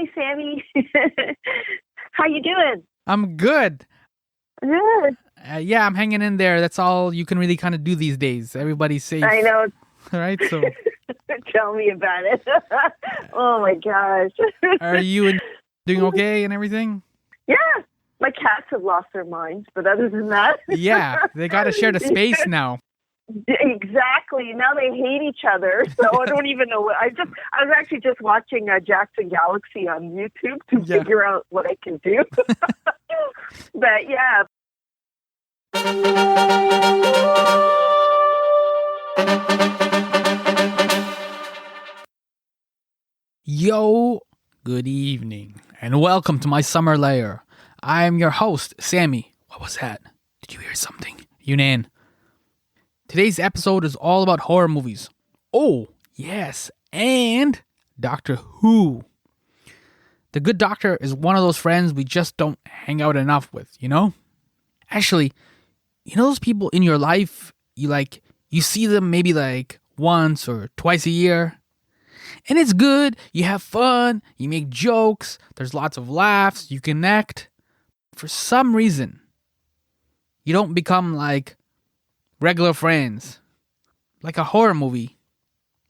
Hi, Sammy. How you doing? I'm good. Good. Yeah, I'm hanging in there. That's all you can really kind of do these days. Everybody's I safe, know. right? So, Tell me about it. Oh my gosh. are you doing okay and everything? Yeah, my cats have lost their minds, but other than that, Yeah, they got to share the space now. Exactly. Now they hate each other, so I don't even know what. I was actually just watching Jackson Galaxy on YouTube to figure out what I can do. But yeah. Yo, good evening, and welcome to my summer lair. I am your host, Sammy. What was that? Did you hear something? Yunnan. Today's episode is all about horror movies. Oh, yes, and Doctor Who. The Good Doctor is one of those friends we just don't hang out enough with, you know? Actually, you know those people in your life, you see them maybe like once or twice a year? And it's good, you have fun, you make jokes, there's lots of laughs, you connect. For some reason, you don't become like regular friends. Like a horror movie,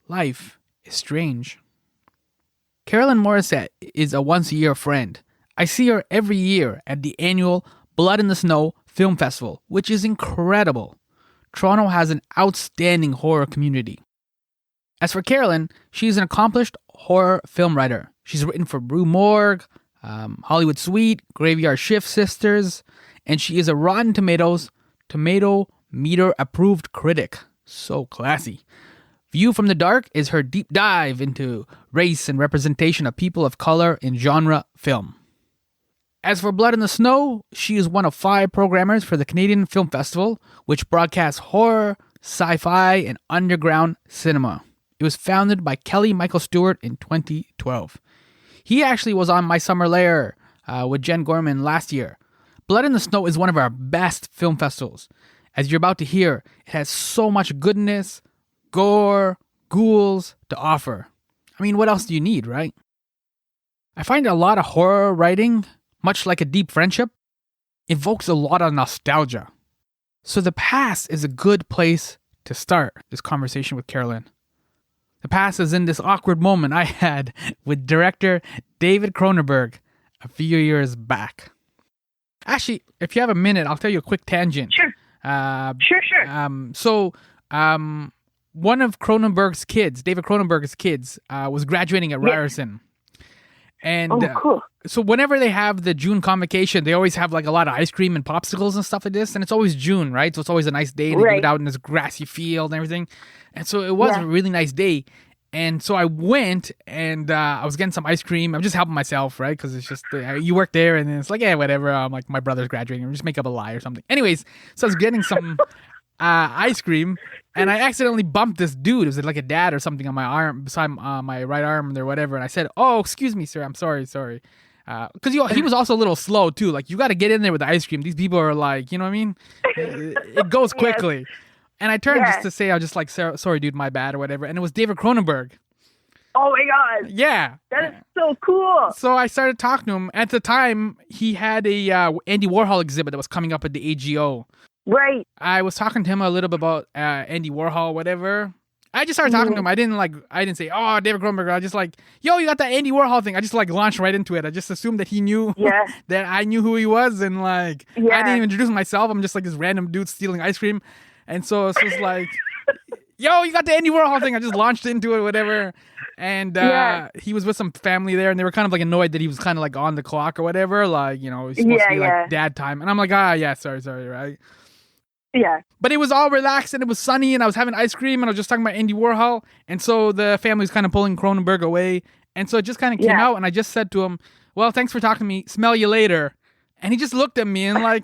life is strange. Carolyn Mauricette is a once-a-year friend. I see her every year at the annual Blood in the Snow Film Festival, which is incredible. Toronto has an outstanding horror community. As for Carolyn, she's an accomplished horror film writer. She's written for Brew Morgue, Hollywood Suite, Graveyard Shift Sisters, and she is a Rotten Tomatoes Tomato Meter approved critic. So classy. View from the Dark is her deep dive into race and representation of people of color in genre film. As for Blood in the Snow, she is one of 5 programmers for the Canadian Film Festival, which broadcasts horror, sci-fi, and underground cinema. It was founded by Kelly Michael Stewart in 2012. He actually was on My Summer Lair with Jen Gorman last year. Blood in the Snow is one of our best film festivals. As you're about to hear, it has so much goodness, gore, ghouls to offer. I mean, what else do you need, right? I find a lot of horror writing, much like a deep friendship, evokes a lot of nostalgia. So the past is a good place to start this conversation with Carolyn. The past is in this awkward moment I had with director David Cronenberg a few years back. Actually, if you have a minute, I'll tell you a quick tangent. Sure. So, one of Cronenberg's kids, David Cronenberg's kids, was graduating at Ryerson. And cool. So whenever they have the June convocation, they always have like a lot of ice cream and popsicles and stuff like this. And it's always June, right? So it's always a nice day. They do it out in this grassy field and everything. And so it was a really nice day. And so I went and I was getting some ice cream. I'm just helping myself, right? Because it's just, you work there and it's like, yeah, whatever. Like my brother's graduating. Just make up a lie or something. Anyways, so I was getting some ice cream and I accidentally bumped this dude. It was like a dad or something on my arm, beside my right arm or whatever. And I said, oh, excuse me, sir. I'm sorry. Because he was also a little slow too. Like, you got to get in there with the ice cream. These people are like, you know what I mean? It goes quickly. Yes. And I turned just to say, I was just like, sorry, dude, my bad or whatever. And it was David Cronenberg. Oh my God. Yeah. That is so cool. So I started talking to him. At the time, he had a Andy Warhol exhibit that was coming up at the AGO. Right. I was talking to him a little bit about Andy Warhol, whatever. I just started talking to him. I didn't say, oh, David Cronenberg. I just like, yo, you got that Andy Warhol thing. I just like launched right into it. I just assumed that he knew that I knew who he was. And like, I didn't even introduce myself. I'm just like this random dude stealing ice cream. And so it's just like, yo, you got the Andy Warhol thing. I just launched into it, whatever. And he was with some family there, and they were kind of like annoyed that he was kind of like on the clock or whatever. Like, you know, it's supposed to be like dad time. And I'm like, sorry, right? Yeah. But it was all relaxed and it was sunny and I was having ice cream and I was just talking about Andy Warhol. And so the family was kind of pulling Cronenberg away. And so it just kind of came out and I just said to him, well, thanks for talking to me. Smell you later. And he just looked at me and like,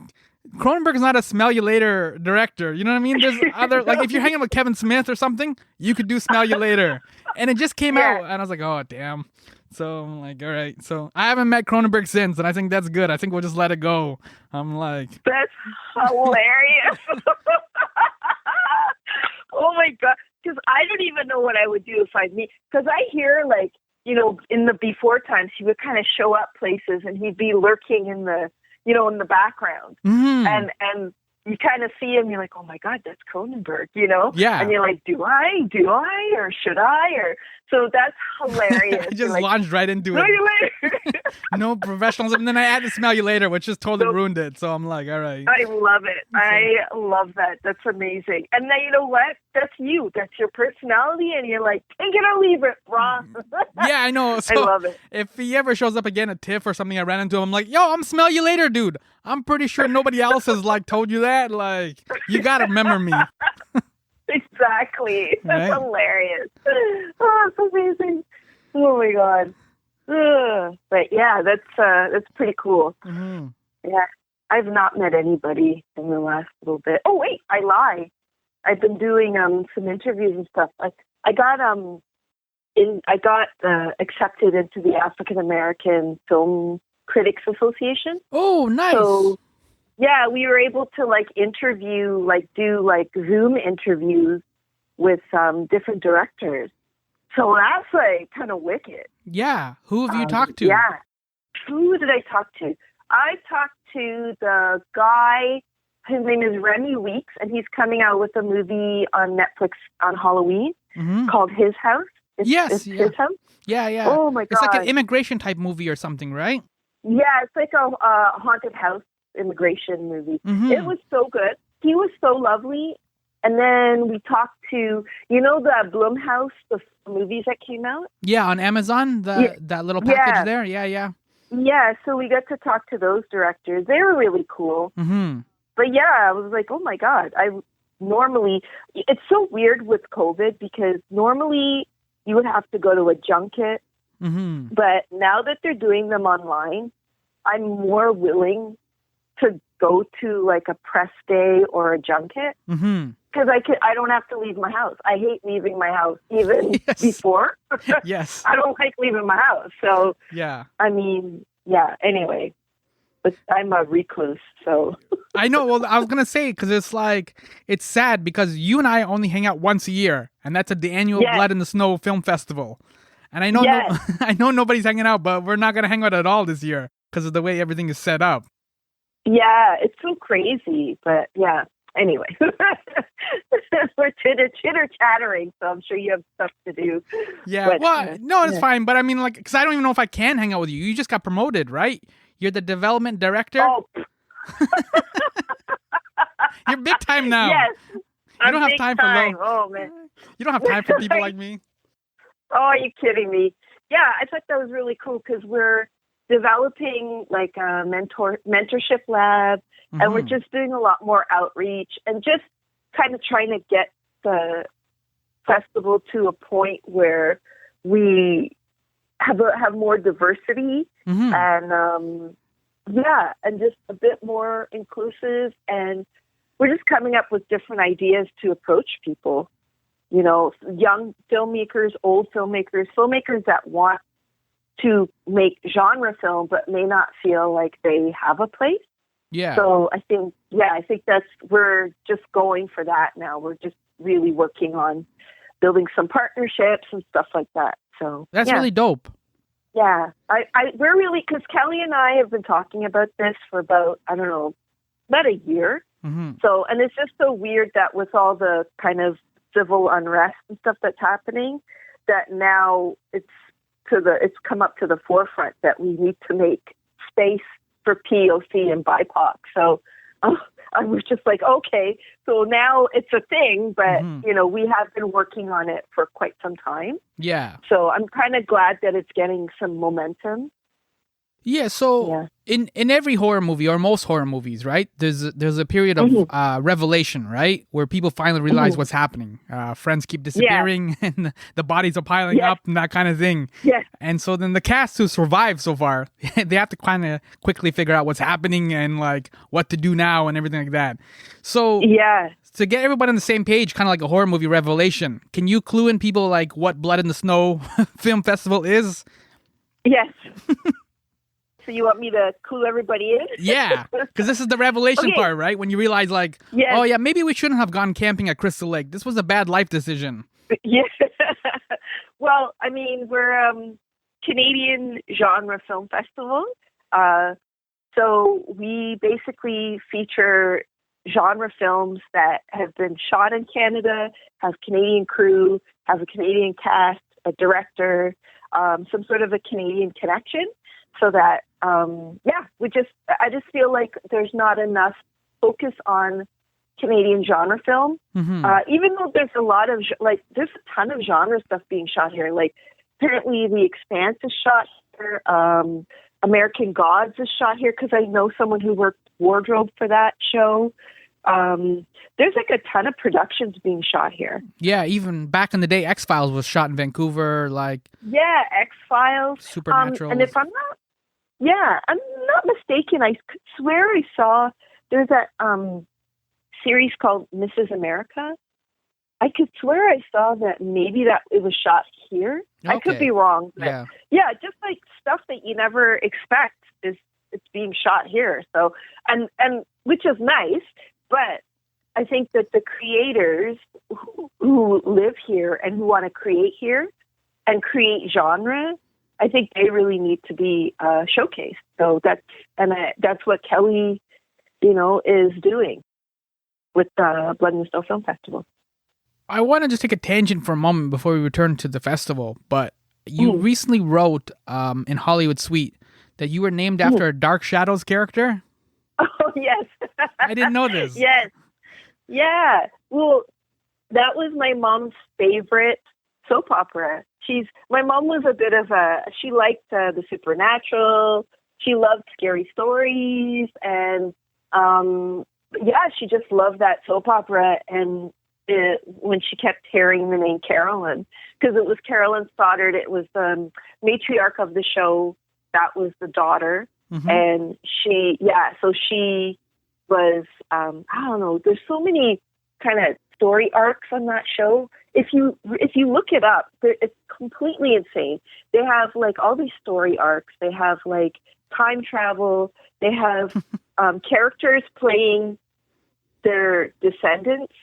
Cronenberg is not a smell you later director. You know what I mean? There's other, like if you're hanging with Kevin Smith or something, you could do smell you later. And it just came out and I was like, oh, damn. So I'm like, all right. So I haven't met Cronenberg since, and I think that's good. I think we'll just let it go. I'm like, that's hilarious. Oh my God. Because I don't even know what I would do if I meet. Because I hear like in the before times, he would kind of show up places and he'd be lurking in the, in the background. And you kind of see him, you're like, oh my God, that's Cronenberg, Yeah. And you're like, do I, or should I? So that's hilarious. I just launched right into it. You later. No professionalism. And then I had to smell you later, which just totally ruined it. So I'm like, all right. I love it. I love that. That's amazing. And then you know what? That's you. That's your personality. And you're like, take it or leave it, Ron. Yeah, I know. So I love it. If he ever shows up again at TIFF or something, I ran into him, I'm like, yo, I'm smell you later, dude. I'm pretty sure nobody else has told you that. Like, you got to remember me. Exactly. That's Right? hilarious. Oh, it's amazing. Oh my God. Ugh. But yeah, that's pretty cool. Mm-hmm. Yeah. I've not met anybody in the last little bit. Oh wait, I lie. I've been doing some interviews and stuff. I got accepted into the African American Film Critics Association. Oh, nice. So yeah, we were able to interview, do Zoom interviews with different directors. So that's kind of wicked. Yeah. Who have you talked to? Yeah. Who did I talk to? I talked to the guy, his name is Remy Weeks, and he's coming out with a movie on Netflix on Halloween called His House. It's His House? Yeah. Oh my God. It's like an immigration type movie or something, right? Yeah, it's like a haunted house immigration movie. Mm-hmm. It was so good. He was so lovely. And then we talked to, the Blumhouse, the movies that came out? Yeah, on Amazon, that little package there. Yeah. Yeah, so we got to talk to those directors. They were really cool. Mm-hmm. But yeah, I was like, oh my God. It's so weird with COVID because normally you would have to go to a junket. Mm-hmm. But now that they're doing them online, I'm more willing to go to a press day or a junket because I don't have to leave my house. I hate leaving my house even before. Yes. I don't like leaving my house. So yeah. I mean, yeah. Anyway, but I'm a recluse, so. I know. Well, I was gonna say because it's sad because you and I only hang out once a year, and that's at the annual Blood in the Snow Film Festival. And I know I know nobody's hanging out, but we're not gonna hang out at all this year because of the way everything is set up. Yeah, it's so crazy, but yeah. Anyway, we're chitter-chattering, so I'm sure you have stuff to do. Yeah, but, no, it's fine. But I mean, because I don't even know if I can hang out with you. You just got promoted, right? You're the development director? Oh. You're big time now. Yes. You don't have time for Oh, man. You don't have time for people like me. Oh, are you kidding me? Yeah, I thought that was really cool because we're developing a mentorship lab, and we're just doing a lot more outreach and just kind of trying to get the festival to a point where we have more diversity and and just a bit more inclusive, and we're just coming up with different ideas to approach people. Young filmmakers, old filmmakers that want to make genre film but may not feel like they have a place. Yeah. So I think we're just going for that now. We're just really working on building some partnerships and stuff like that. So that's really dope. Yeah. We're really, because Kelly and I have been talking about this for about a year. Mm-hmm. So, and it's just so weird that with all the kind of civil unrest and stuff that's happening, that now it's come up to the forefront that we need to make space for POC and BIPOC. So I was just like, okay, so now it's a thing, but we have been working on it for quite some time. Yeah. So I'm kind of glad that it's getting some momentum. Yeah, so in every horror movie or most horror movies, right? There's a period of revelation, right, where people finally realize what's happening. Friends keep disappearing, and the bodies are piling up, and that kind of thing. Yeah. And so then the cast who survived so far, they have to kind of quickly figure out what's happening and what to do now and everything like that. So to get everybody on the same page, kind of like a horror movie revelation, can you clue in people what Blood in the Snow Film Festival is? Yes. So you want me to clue everybody in? Yeah, because this is the revelation part, right? When you realize, oh yeah, maybe we shouldn't have gone camping at Crystal Lake. This was a bad life decision. Yeah. Well, I mean, we're Canadian Genre Film Festival. So we basically feature genre films that have been shot in Canada, have Canadian crew, have a Canadian cast, a director, some sort of a Canadian connection, so that I just feel like there's not enough focus on Canadian genre film. Even though there's a lot of there's a ton of genre stuff being shot here. Like apparently The Expanse is shot here. American Gods is shot here because I know someone who worked wardrobe for that show. There's like a ton of productions being shot here. Yeah, even back in the day, X-Files was shot in Vancouver. X-Files. Supernatural. And if I'm not mistaken, I could swear I saw there's that series called Mrs. America. I could swear I saw that maybe that it was shot here. Okay. I could be wrong. But just like stuff that you never expect it's being shot here. So and which is nice, but I think that the creators who live here and who want to create here and create genre, I think they really need to be showcased. So that's what Kelly, is doing with the Blood and Snow Film Festival. I want to just take a tangent for a moment before we return to the festival, but you recently wrote in Hollywood Suite that you were named after a Dark Shadows character. Oh, yes. I didn't know this. Yes. Yeah. Well, that was my mom's favorite soap opera. My mom was she liked the supernatural. She loved scary stories. And, she just loved that soap opera. And when she kept hearing the name Carolyn, because it was Carolyn's daughter, it was the matriarch of the show. That was the daughter. And she was, I don't know, there's so many kind of story arcs on that show. If you look it up, it's completely insane. They have like all these story arcs. They have like time travel. They have characters playing their descendants.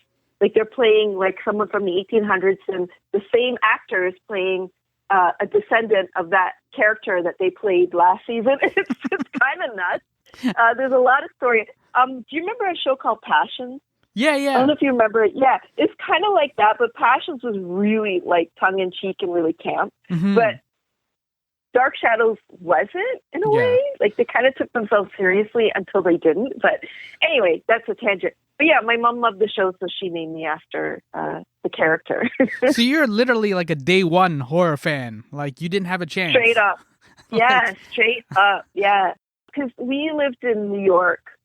Like they're playing like someone from the 1800s, and the same actor is playing a descendant of that character that they played last season. It's kind of nuts. There's a lot of story. Do you remember a show called Passions? Yeah. I don't know if you remember it. Yeah, it's kind of like that, but Passions was really like tongue-in-cheek and really camp. But Dark Shadows wasn't, in a way. Like they kind of took themselves seriously until they didn't. But anyway, that's a tangent. But yeah, my mom loved the show, so she named me after the character. So you're literally like a day one horror fan. Like you didn't have a chance. Straight up. Yeah, straight up. Yeah. Because we lived in New York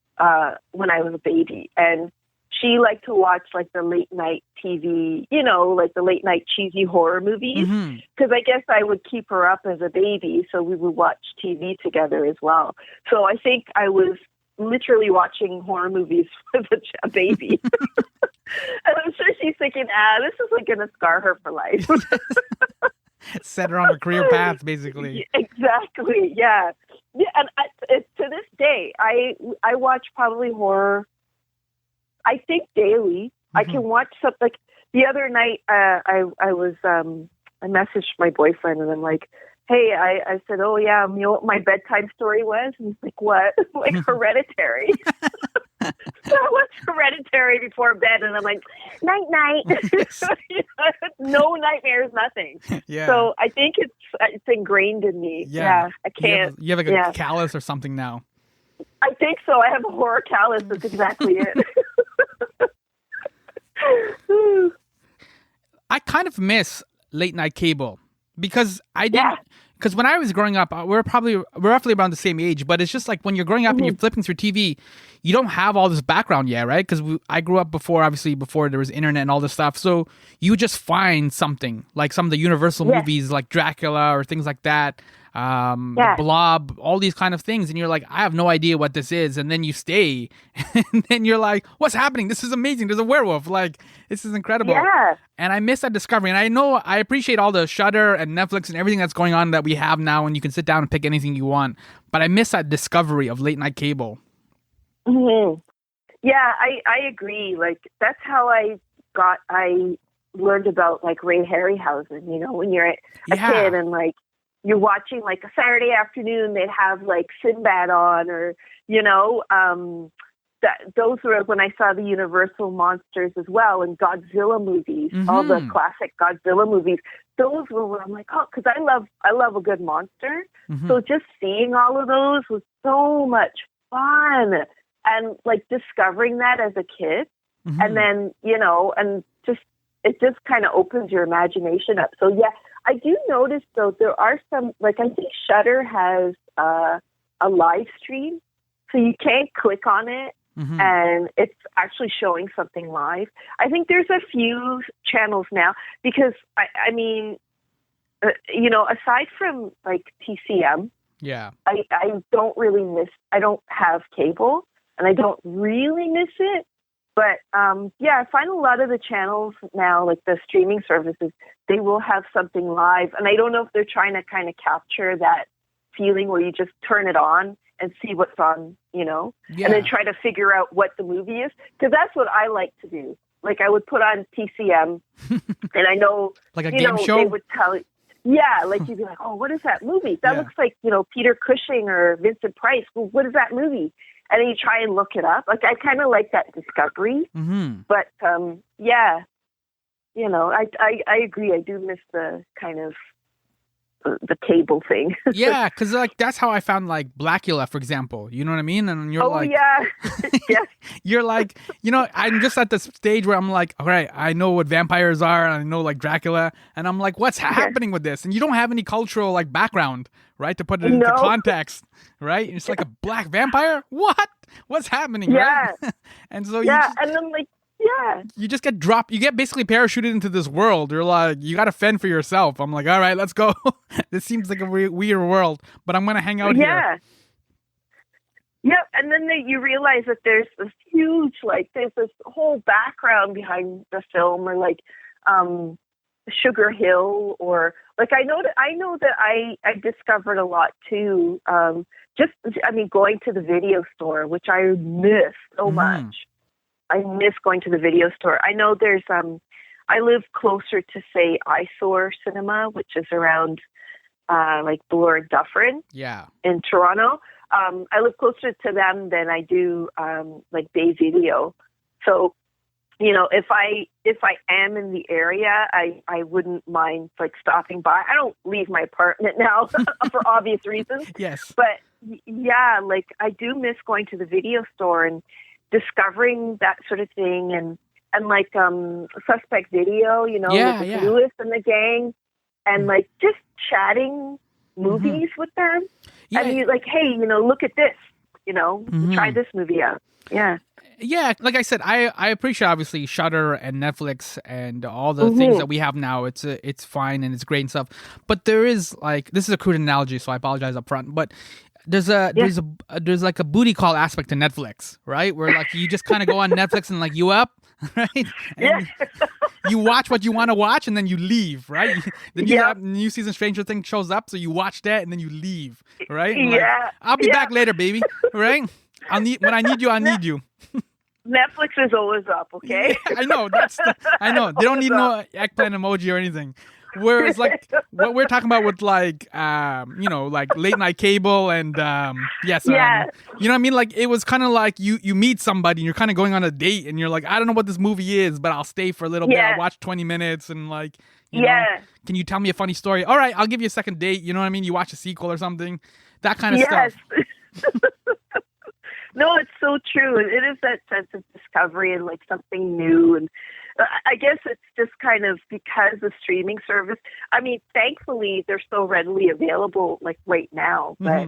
when I was a baby, and she liked to watch like the late night TV, like the late night cheesy horror movies. Because I guess I would keep her up as a baby, so we would watch TV together as well. So I think I was literally watching horror movies as a baby. And I'm sure she's thinking, this is like going to scar her for life. Set her on a career path, basically. Exactly, yeah. And to this day, I watch probably horror, I think daily. I can watch something. Like the other night, I messaged my boyfriend and I'm like, hey, I said, oh yeah, you know what my bedtime story was? And he's like, what? Like Hereditary. So I watched Hereditary before bed, and I'm like, night. No nightmares, nothing. Yeah. So I think it's ingrained in me. Yeah, I can't. You have like a callus or something now. I think so. I have a horror callus. That's exactly it. I kind of miss late night cable because I didn't. Because when I was growing up, we're roughly around the same age, but it's just like when you're growing up and you're flipping through TV, you don't have all this background yet, right? Because I grew up before there was internet and all this stuff. So you just find something like some of the Universal movies like Dracula or things like that, the Blob, all these kind of things. And you're like, I have no idea what this is. And then you stay and then you're like, what's happening? This is amazing. There's a werewolf. Like, this is incredible. Yeah. And I miss that discovery. And I know I appreciate all the Shudder and Netflix and everything that's going on that we have now, and you can sit down and pick anything you want. But I miss that discovery of late night cable. Mm-hmm. Yeah, I agree. Like, that's how I learned about like Ray Harryhausen, when you're a kid and like, you're watching like a Saturday afternoon, they'd have like Sinbad on, or, you know, those were when I saw the Universal monsters as well, and Godzilla movies, all the classic Godzilla movies. Those were where I'm like, oh, because I love a good monster. So just seeing all of those was so much fun, and like discovering that as a kid, and then, you know, and it just kind of opens your imagination up. So yeah, I do notice though there are some, like I think Shudder has a live stream, so you can't click on it. And it's actually showing something live. I think there's a few channels now because I mean, you know, aside from like TCM, I don't really miss. I don't have cable, and I don't really miss it. But yeah, I find a lot of the channels now, like the streaming services, they will have something live, and I don't know if they're trying to kind of capture that feeling where you just turn it on and see what's on, you know, and then try to figure out what the movie is. Because that's what I like to do. Like I would put on TCM, and I know, like a game show? They would tell you, yeah, like you'd be like, oh, what is that movie? That looks like, you know, Peter Cushing or Vincent Price. Well, what is that movie? And then you try and look it up. Like I kind of like that discovery. But yeah, you know, I agree. I do miss the kind of the cable thing. Yeah, because like that's how I found like Blackula, for example. You know what I mean? And you're like, yeah, yes. You're like, you know, I'm just at the stage where I'm like, all right, I know what vampires are, and I know like Dracula, and I'm like, what's happening with this? And you don't have any cultural like background, right, to put it into context, right? It's like a black vampire. What? What's happening? Yeah. Right? And so and then like. Yeah. You just get dropped. You get basically parachuted into this world. You're like, you got to fend for yourself. I'm like, all right, let's go. This seems like a weird world, but I'm going to hang out here. Yeah. And then you realize that there's this huge, like, there's this whole background behind the film, or like Sugar Hill, or like, I know that I discovered a lot too. Going to the video store, which I miss so much. I miss going to the video store. I know there's, I live closer to, say, Eyesore Cinema, which is around, like, Bloor and Dufferin in Toronto. I live closer to them than I do, like, Bay Video. So, you know, if I am in the area, I wouldn't mind, like, stopping by. I don't leave my apartment now for obvious reasons. Yes. But, yeah, like, I do miss going to the video store and discovering that sort of thing, and like Suspect Video, you know, with Lewis and the gang, and like just chatting movies with them, and you like, hey, you know, look at this, you know, try this movie out. Yeah, like I said, I appreciate obviously Shudder and Netflix and all the things that we have now. It's fine and it's great and stuff, but there is like, this is a crude analogy, so I apologize up front, but there's like a booty call aspect to Netflix, right? Where like you just kind of go on Netflix and like you up, right? And you watch what you want to watch and then you leave, right? The new season Stranger Things shows up, so you watch that and then you leave, right? And like, I'll be back later, baby, right? When I need you, I need you. Netflix is always up, okay? Yeah, I know. I know. They don't need no eggplant emoji or anything. Whereas like what we're talking about with like you know, like late night cable and you know what I mean? Like it was kind of like you meet somebody and you're kind of going on a date and you're like, I don't know what this movie is, but I'll stay for a little bit. I'll watch 20 minutes and like you know, can you tell me a funny story? All right, I'll give you a second date. You know what I mean? You watch a sequel or something, that kind of stuff. No, it's so true. It is that sense of discovery and like something new. And I guess it's just kind of because the streaming service, I mean, thankfully they're so readily available like right now. But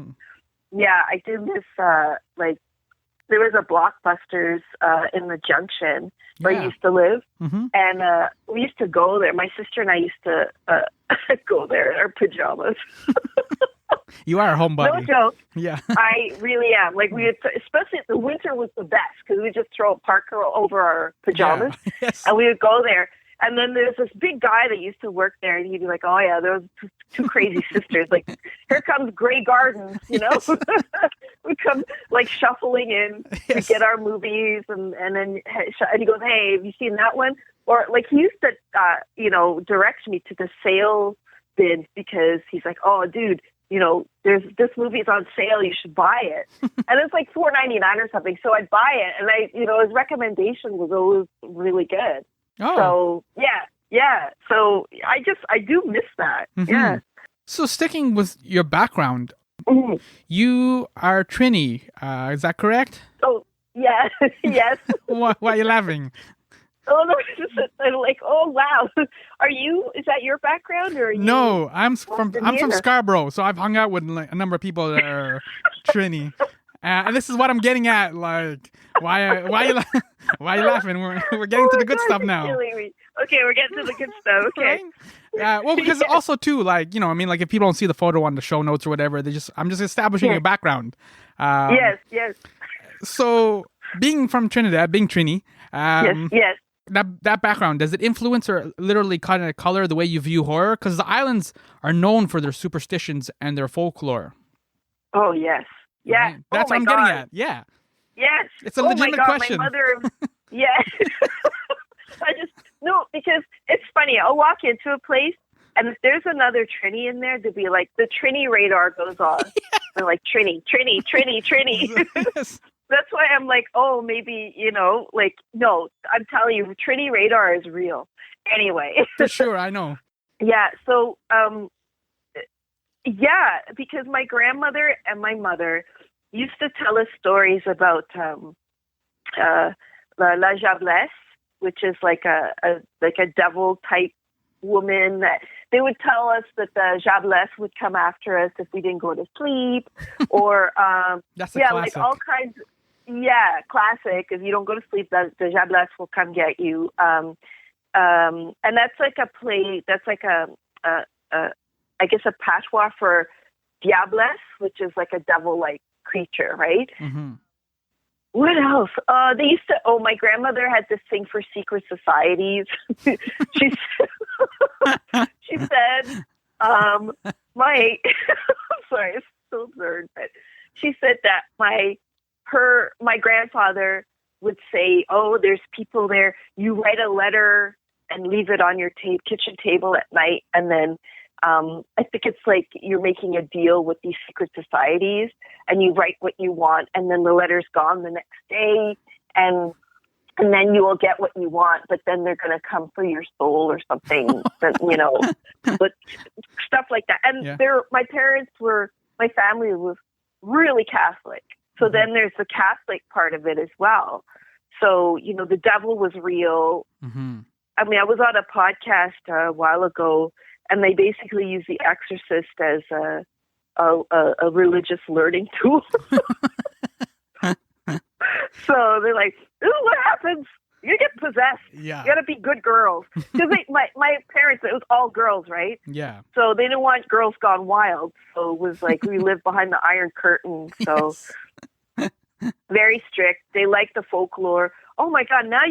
yeah, I do miss like there was a Blockbusters in the Junction where I used to live. And we used to go there. My sister and I used to go there in our pajamas. You are a homebody. No joke. Yeah. I really am. Like we would, especially the winter was the best because we would just throw a parka over our pajamas and we would go there. And then there's this big guy that used to work there, and he'd be like, "Oh yeah, there was two crazy sisters. Like, here comes Grey Gardens, you know." We come like shuffling in to get our movies, and he goes, "Hey, have you seen that one?" Or like he used to, you know, direct me to the sale bins because he's like, oh, dude, there's this movie's on sale. You should buy it. And it's like $4.99 or something. So I'd buy it. And his recommendation was always really good. Oh. So yeah. So I do miss that. Mm-hmm. Yeah. So sticking with your background, you are Trini. Is that correct? Oh, yeah. Yes. Why are you laughing? Oh, no, I'm like, oh, wow. Is that your background? Or No, I'm from Scarborough, so I've hung out with a number of people that are Trini. And this is what I'm getting at. Like, why are you laughing? We're getting to the good stuff now. Okay, we're getting to the good stuff. Okay. Right? Well, because also too, like, like if people don't see the photo on the show notes or whatever, I'm just establishing your background. Yes. So being from Trinidad, being Trini, yes. That background, does it influence or literally kind of color the way you view horror? Because the islands are known for their superstitions and their folklore. Oh, yes. Yeah. Right? That's what I'm getting at. Yeah. Yes. It's a legitimate question. My mother, yeah. Because it's funny. I'll walk into a place and if there's another Trini in there, they'll be like, the Trini radar goes on. Yeah. They're like, Trini. Yes. That's why I'm like, oh, maybe, no, I'm telling you, Trini radar is real. Anyway. For sure, I know. Yeah, so, because my grandmother and my mother used to tell us stories about La Jablesse, which is like a devil-type woman that they would tell us that the Jablesse would come after us if we didn't go to sleep, or that's classic. Like all kinds. Yeah, classic. If you don't go to sleep, the Jablesse will come get you. And that's like a play. That's like I guess a patois for diablesse, which is like a devil-like creature, right? Mm-hmm. What else? They used to. Oh, my grandmother had this thing for secret societies. She said, I'm sorry, it's so absurd, but she said that my grandfather would say, oh, there's people there. You write a letter and leave it on your kitchen table at night, and then I think it's like you're making a deal with these secret societies, and you write what you want, and then the letter's gone the next day, and then you will get what you want, but then they're going to come for your soul or something, but stuff like that. And my family was really Catholic. So then there's the Catholic part of it as well. So, the devil was real. Mm-hmm. I mean, I was on a podcast a while ago, and they basically use The Exorcist as a religious learning tool. So they're like, "Ooh, what happens? You get possessed. Yeah. You got to be good girls." Because my parents, it was all girls, right? Yeah. So they didn't want girls gone wild. So it was like we lived behind the Iron Curtain. So very strict. They like the folklore. Oh my God! Now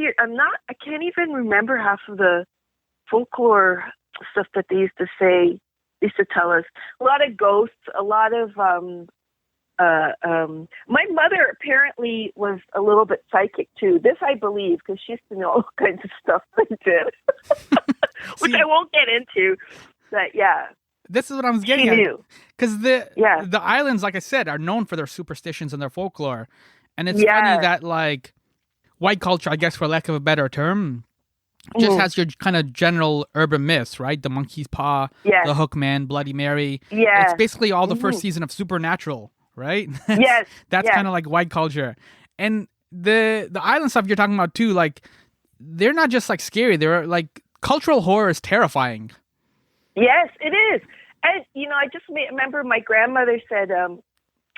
I can't even remember half of the folklore stuff that they used to say. They used to tell us a lot of ghosts, a lot of. My mother apparently was a little bit psychic too. This I believe because she used to know all kinds of stuff I did, which I won't get into. But yeah, this is what I was getting at. Because the islands, like I said, are known for their superstitions and their folklore, and it's funny that like white culture, I guess, for lack of a better term, just has your kind of general urban myths, right? The monkey's paw, the hook man, Bloody Mary. Yeah, it's basically all the first season of Supernatural. Right? Yes. That's kind of like white culture. And the island stuff you're talking about too, like they're not just like scary, they're like cultural horror is terrifying. Yes, it is. And I just remember my grandmother said,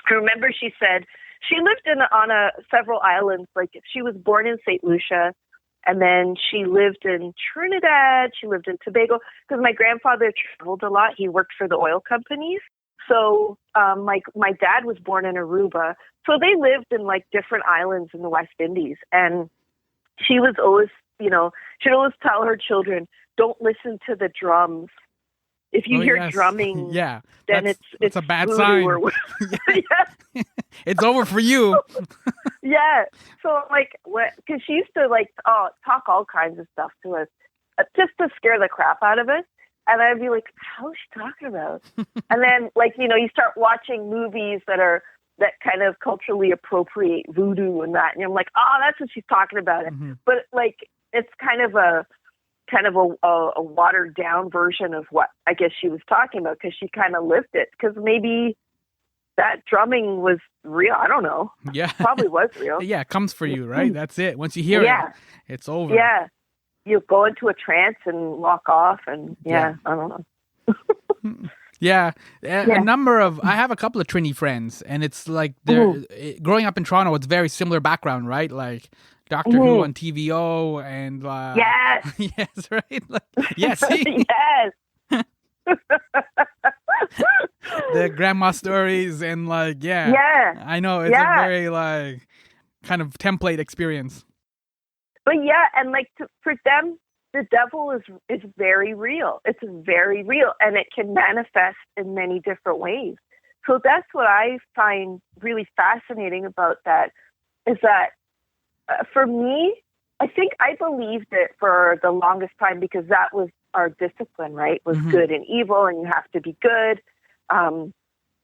she said she lived on several islands. Like she was born in St. Lucia, and then she lived in Trinidad, she lived in Tobago, because my grandfather traveled a lot. He worked for the oil companies. So my dad was born in Aruba. So they lived in like different islands in the West Indies. And she was always, she'd always tell her children, don't listen to the drums. If you hear drumming, then it's a bad sign. It's over for you. Yeah. So like, because she used to like talk all kinds of stuff to us just to scare the crap out of us. And I'd be like, how is she talking about? And then, like, you know, you start watching movies that kind of culturally appropriate voodoo and that. And I'm like, oh, that's what she's talking about. Mm-hmm. But, like, it's kind of a watered down version of what I guess she was talking about, because she kind of lived it. Because maybe that drumming was real. I don't know. Yeah. Probably was real. Yeah, it comes for you, right? That's it. Once you hear it, it's over. Yeah. You go into a trance and walk off, and I don't know. Yeah. A number of, I have a couple of Trini friends, and it's like growing up in Toronto, it's very similar background, right? Like Doctor Who on TVO and yes. yes, right? Like, yes. Yes. The grandma stories and like, I know it's a very like kind of template experience. But and like for them, the devil is very real. It's very real, and it can manifest in many different ways. So that's what I find really fascinating about that, is that for me, I think I believed it for the longest time, because that was our discipline, right? Was good and evil, and you have to be good.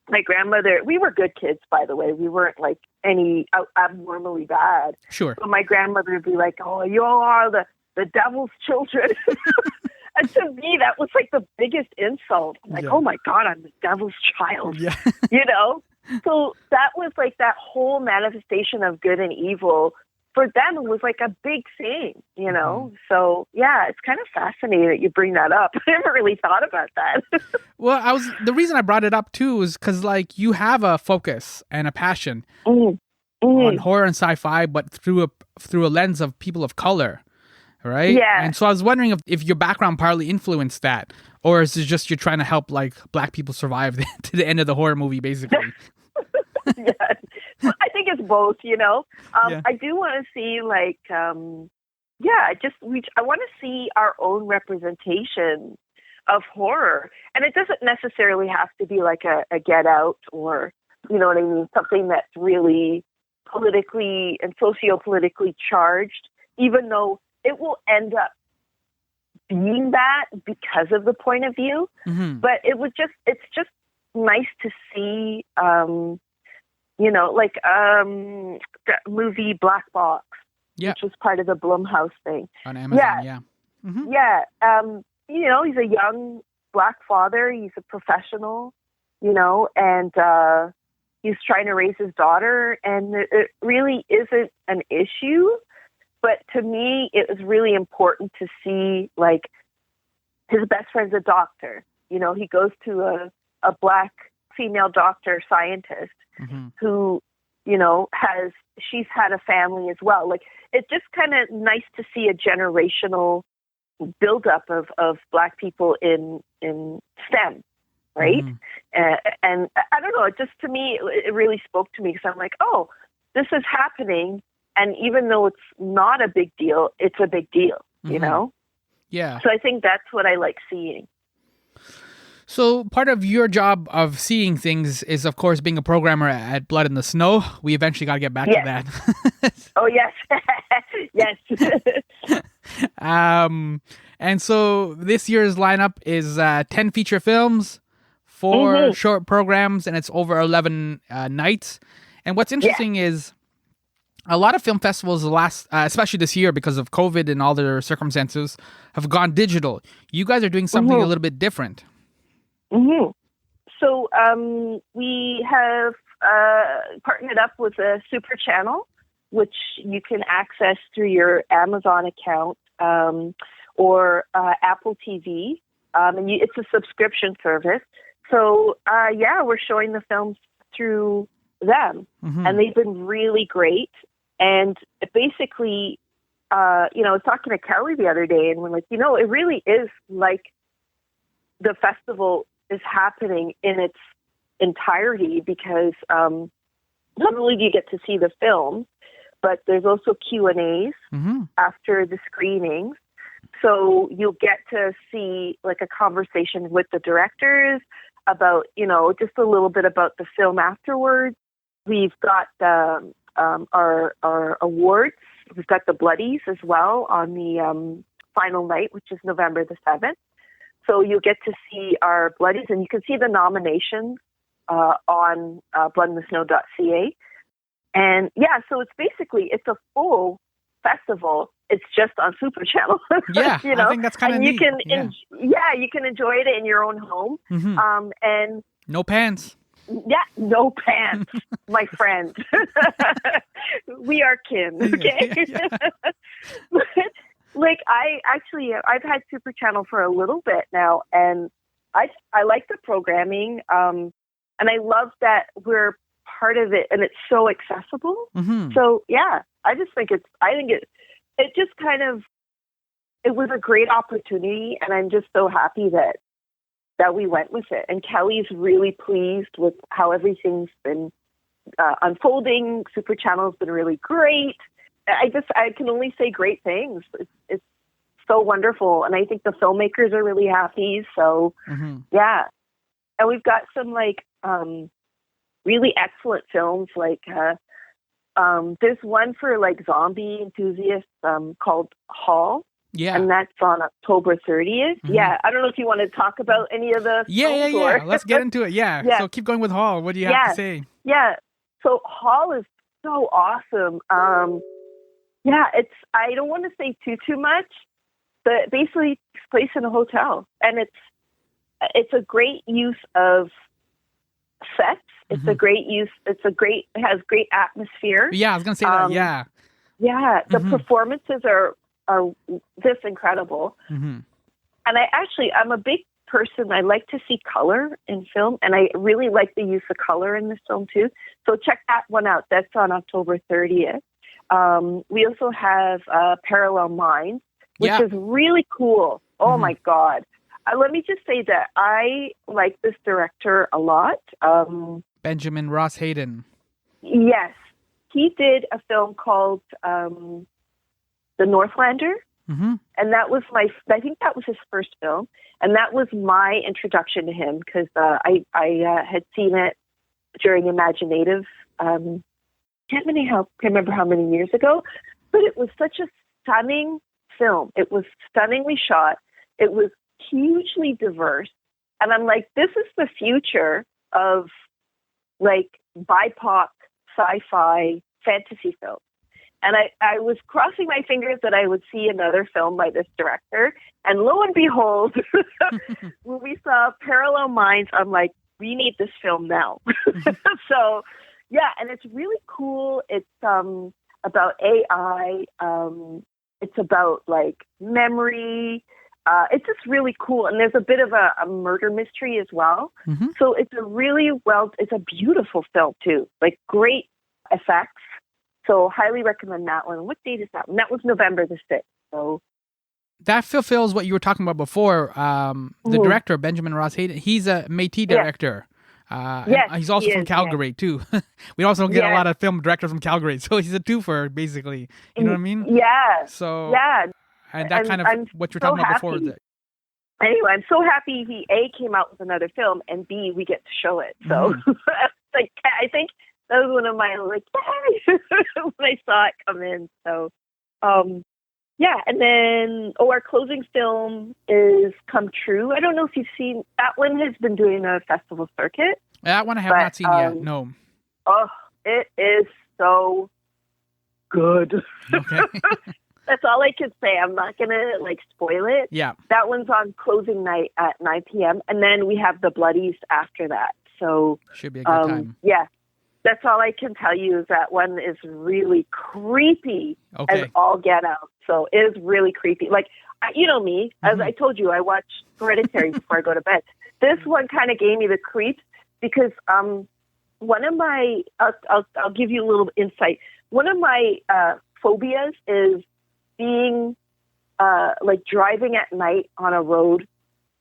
My grandmother, we were good kids, by the way. We weren't like any abnormally bad. Sure. But my grandmother would be like, oh, you all are the devil's children. And to me, that was like the biggest insult. I'm like, oh my God, I'm the devil's child. Yeah. You know? So that was like that whole manifestation of good and evil. For them, it was like a big thing, you know? So, it's kind of fascinating that you bring that up. I never really thought about that. Well, the reason I brought it up, too, is because, like, you have a focus and a passion on horror and sci-fi, but through a lens of people of color, right? Yeah. And so I was wondering if your background partly influenced that, or is it just you're trying to help, like, Black people survive to the end of the horror movie, basically? I think it's both, you know. I do want to see, like, I want to see our own representation of horror. And it doesn't necessarily have to be like a Get Out, or, you know what I mean, something that's really politically and socio-politically charged, even though it will end up being that because of the point of view. But it's just nice to see, you know, like the movie Black Box, which was part of the Blumhouse thing. On Amazon, you know, he's a young Black father. He's a professional, you know, and he's trying to raise his daughter. And it really isn't an issue. But to me, it was really important to see, like, his best friend's a doctor. You know, he goes to a Black female doctor scientist who, you know, she's had a family as well. Like, it's just kind of nice to see a generational buildup of Black people in STEM, right? And I don't know, it just, to me, it really spoke to me, because I'm like, oh, this is happening. And even though it's not a big deal, it's a big deal, you know? Yeah. So I think that's what I like seeing. So part of your job of seeing things is, of course, being a programmer at Blood in the Snow. We eventually got to get back to that. Oh, yes. Yes. And so this year's lineup is 10 feature films, 4 short programs, and it's over 11 nights. And what's interesting is a lot of film festivals, especially this year because of COVID and all their circumstances, have gone digital. You guys are doing something a little bit different. So we have partnered up with a super channel, which you can access through your Amazon account or Apple TV. And it's a subscription service. So, we're showing the films through them. And they've been really great. And basically, I was talking to Kelly the other day, and we're like, you know, it really is like the festival is happening in its entirety, because not only do you get to see the film, but there's also Q&As after the screenings. So you'll get to see like a conversation with the directors about, you know, just a little bit about the film afterwards. We've got our awards. We've got the Bloodies as well on the final night, which is November the 7th. So you'll get to see our bloodies, and you can see the nominations on bloodinthesnow.ca. And so it's a full festival. It's just on Super Channel. Yeah, I think that's kind of neat. You can enjoy it in your own home. Mm-hmm. And no pants. Yeah, no pants, my friend. We are kin, okay? But, I've had Super Channel for a little bit now, and I like the programming, and I love that we're part of it, and it's so accessible. Mm-hmm. So I just think it just kind of, it was a great opportunity, and I'm just so happy that we went with it. And Kelly's really pleased with how everything's been unfolding. Super Channel's been really great. I can only say great things. It's so wonderful, and I think the filmmakers are really happy. So and we've got some really excellent films. There's one for zombie enthusiasts called Hall. Yeah. And that's on October 30th. Mm-hmm. Yeah. I don't know if you want to talk about any of the films. Yeah. Let's get into it. Yeah. So keep going with Hall. What do you have to say? Yeah. So Hall is so awesome. I don't want to say too much, but basically it's placed in a hotel, and it's a great use of sets. It's a great use. It has great atmosphere. Yeah, I was going to say that. Yeah. Yeah. The performances are just incredible. Mm-hmm. And I'm a big person. I like to see color in film, and I really like the use of color in this film too. So check that one out. That's on October 30th. We also have Parallel Minds, which is really cool. Oh my God. Let me just say that I like this director a lot. Benjamin Ross Hayden. Yes. He did a film called The Northlander. Mm-hmm. And that was I think that was his first film. And that was my introduction to him, because I had seen it during Imaginative. Can't remember how many years ago, but it was such a stunning film. It was stunningly shot. It was hugely diverse. And I'm like, this is the future of BIPOC sci-fi fantasy film. And I was crossing my fingers that I would see another film by this director. And lo and behold, when we saw Parallel Minds, I'm like, we need this film now. So, and it's really cool. It's about AI. It's about memory. It's just really cool. And there's a bit of a murder mystery as well. Mm-hmm. So it's it's a beautiful film too. Great effects. So highly recommend that one. What date is that one? That was November the 6th. So that fulfills what you were talking about before. The director, Benjamin Ross Hayden, he's a Métis director. He's also from Calgary too. We also get a lot of film directors from Calgary. So he's a twofer, basically. You know what I mean? Yeah. So, and that I'm what you're talking about before. Anyway, I'm so happy he came out with another film, and B, we get to show it. So I think that was one of my yay! When I saw it come in. So, and then our closing film is Come True. I don't know if you've seen that one. Has been doing a festival circuit. That one I have not seen yet. No. Oh, it is so good. Okay. That's all I can say. I'm not gonna spoil it. Yeah. That one's on closing night at 9 p.m. and then we have the Bloodies after that. So should be a good time. Yeah. That's all I can tell you is that one is really creepy as all get out. So it is really creepy. You know me, as I told you, I watch Hereditary before I go to bed. This one kind of gave me the creeps because one of my, I'll give you a little insight. One of my phobias is being driving at night on a road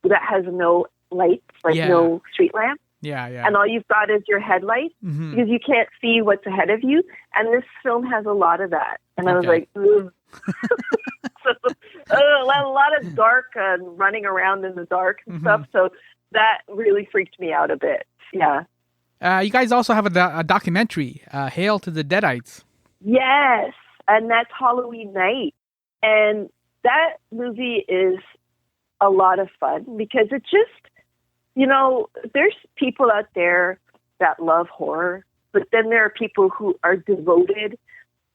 that has no lights, no street lamp. Yeah. And all you've got is your headlights because you can't see what's ahead of you. And this film has a lot of that. And I was like, ugh. A lot of dark and running around in the dark and stuff. So that really freaked me out a bit. Yeah. You guys also have a documentary, Hail to the Deadites. Yes. And that's Halloween night. And that movie is a lot of fun because it just, there's people out there that love horror, but then there are people who are devoted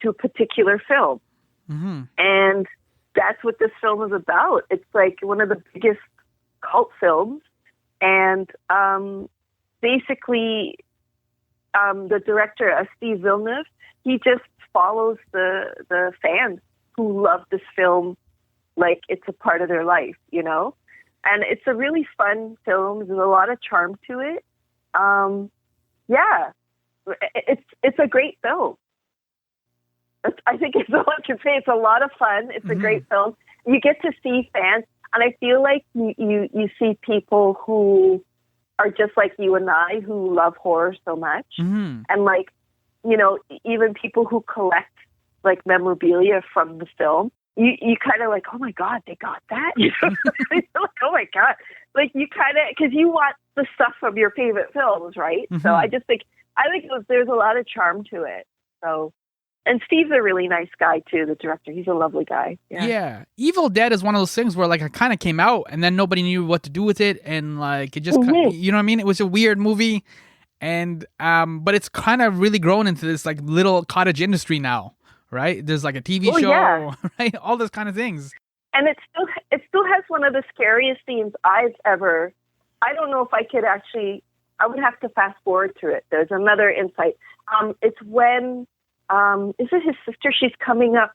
to a particular film. Mm-hmm. And that's what this film is about. It's like one of the biggest cult films. And basically, the director, Steve Villeneuve, he just follows the fans who love this film like it's a part of their life, And it's a really fun film. There's a lot of charm to it. It's a great film. I think it's all I can say. It's a lot of fun. It's a great film. You get to see fans, and I feel like you see people who are just like you and I who love horror so much. Mm-hmm. And like, even people who collect like memorabilia from the film, you kind of like, oh my God, they got that. You're like, oh my God. Like you kind of, because you want the stuff from your favorite films, right? Mm-hmm. So I think there's a lot of charm to it. So, and Steve's a really nice guy too, the director. He's a lovely guy. Yeah. Evil Dead is one of those things where like it kind of came out and then nobody knew what to do with it, and like it just, you know what I mean? It was a weird movie, and but it's kind of really grown into this like little cottage industry now, right? There's like a TV show, right? All those kind of things. And it still has one of the scariest scenes I don't know if I could actually. I would have to fast forward through it. There's another insight. It's when. Is it his sister? She's coming up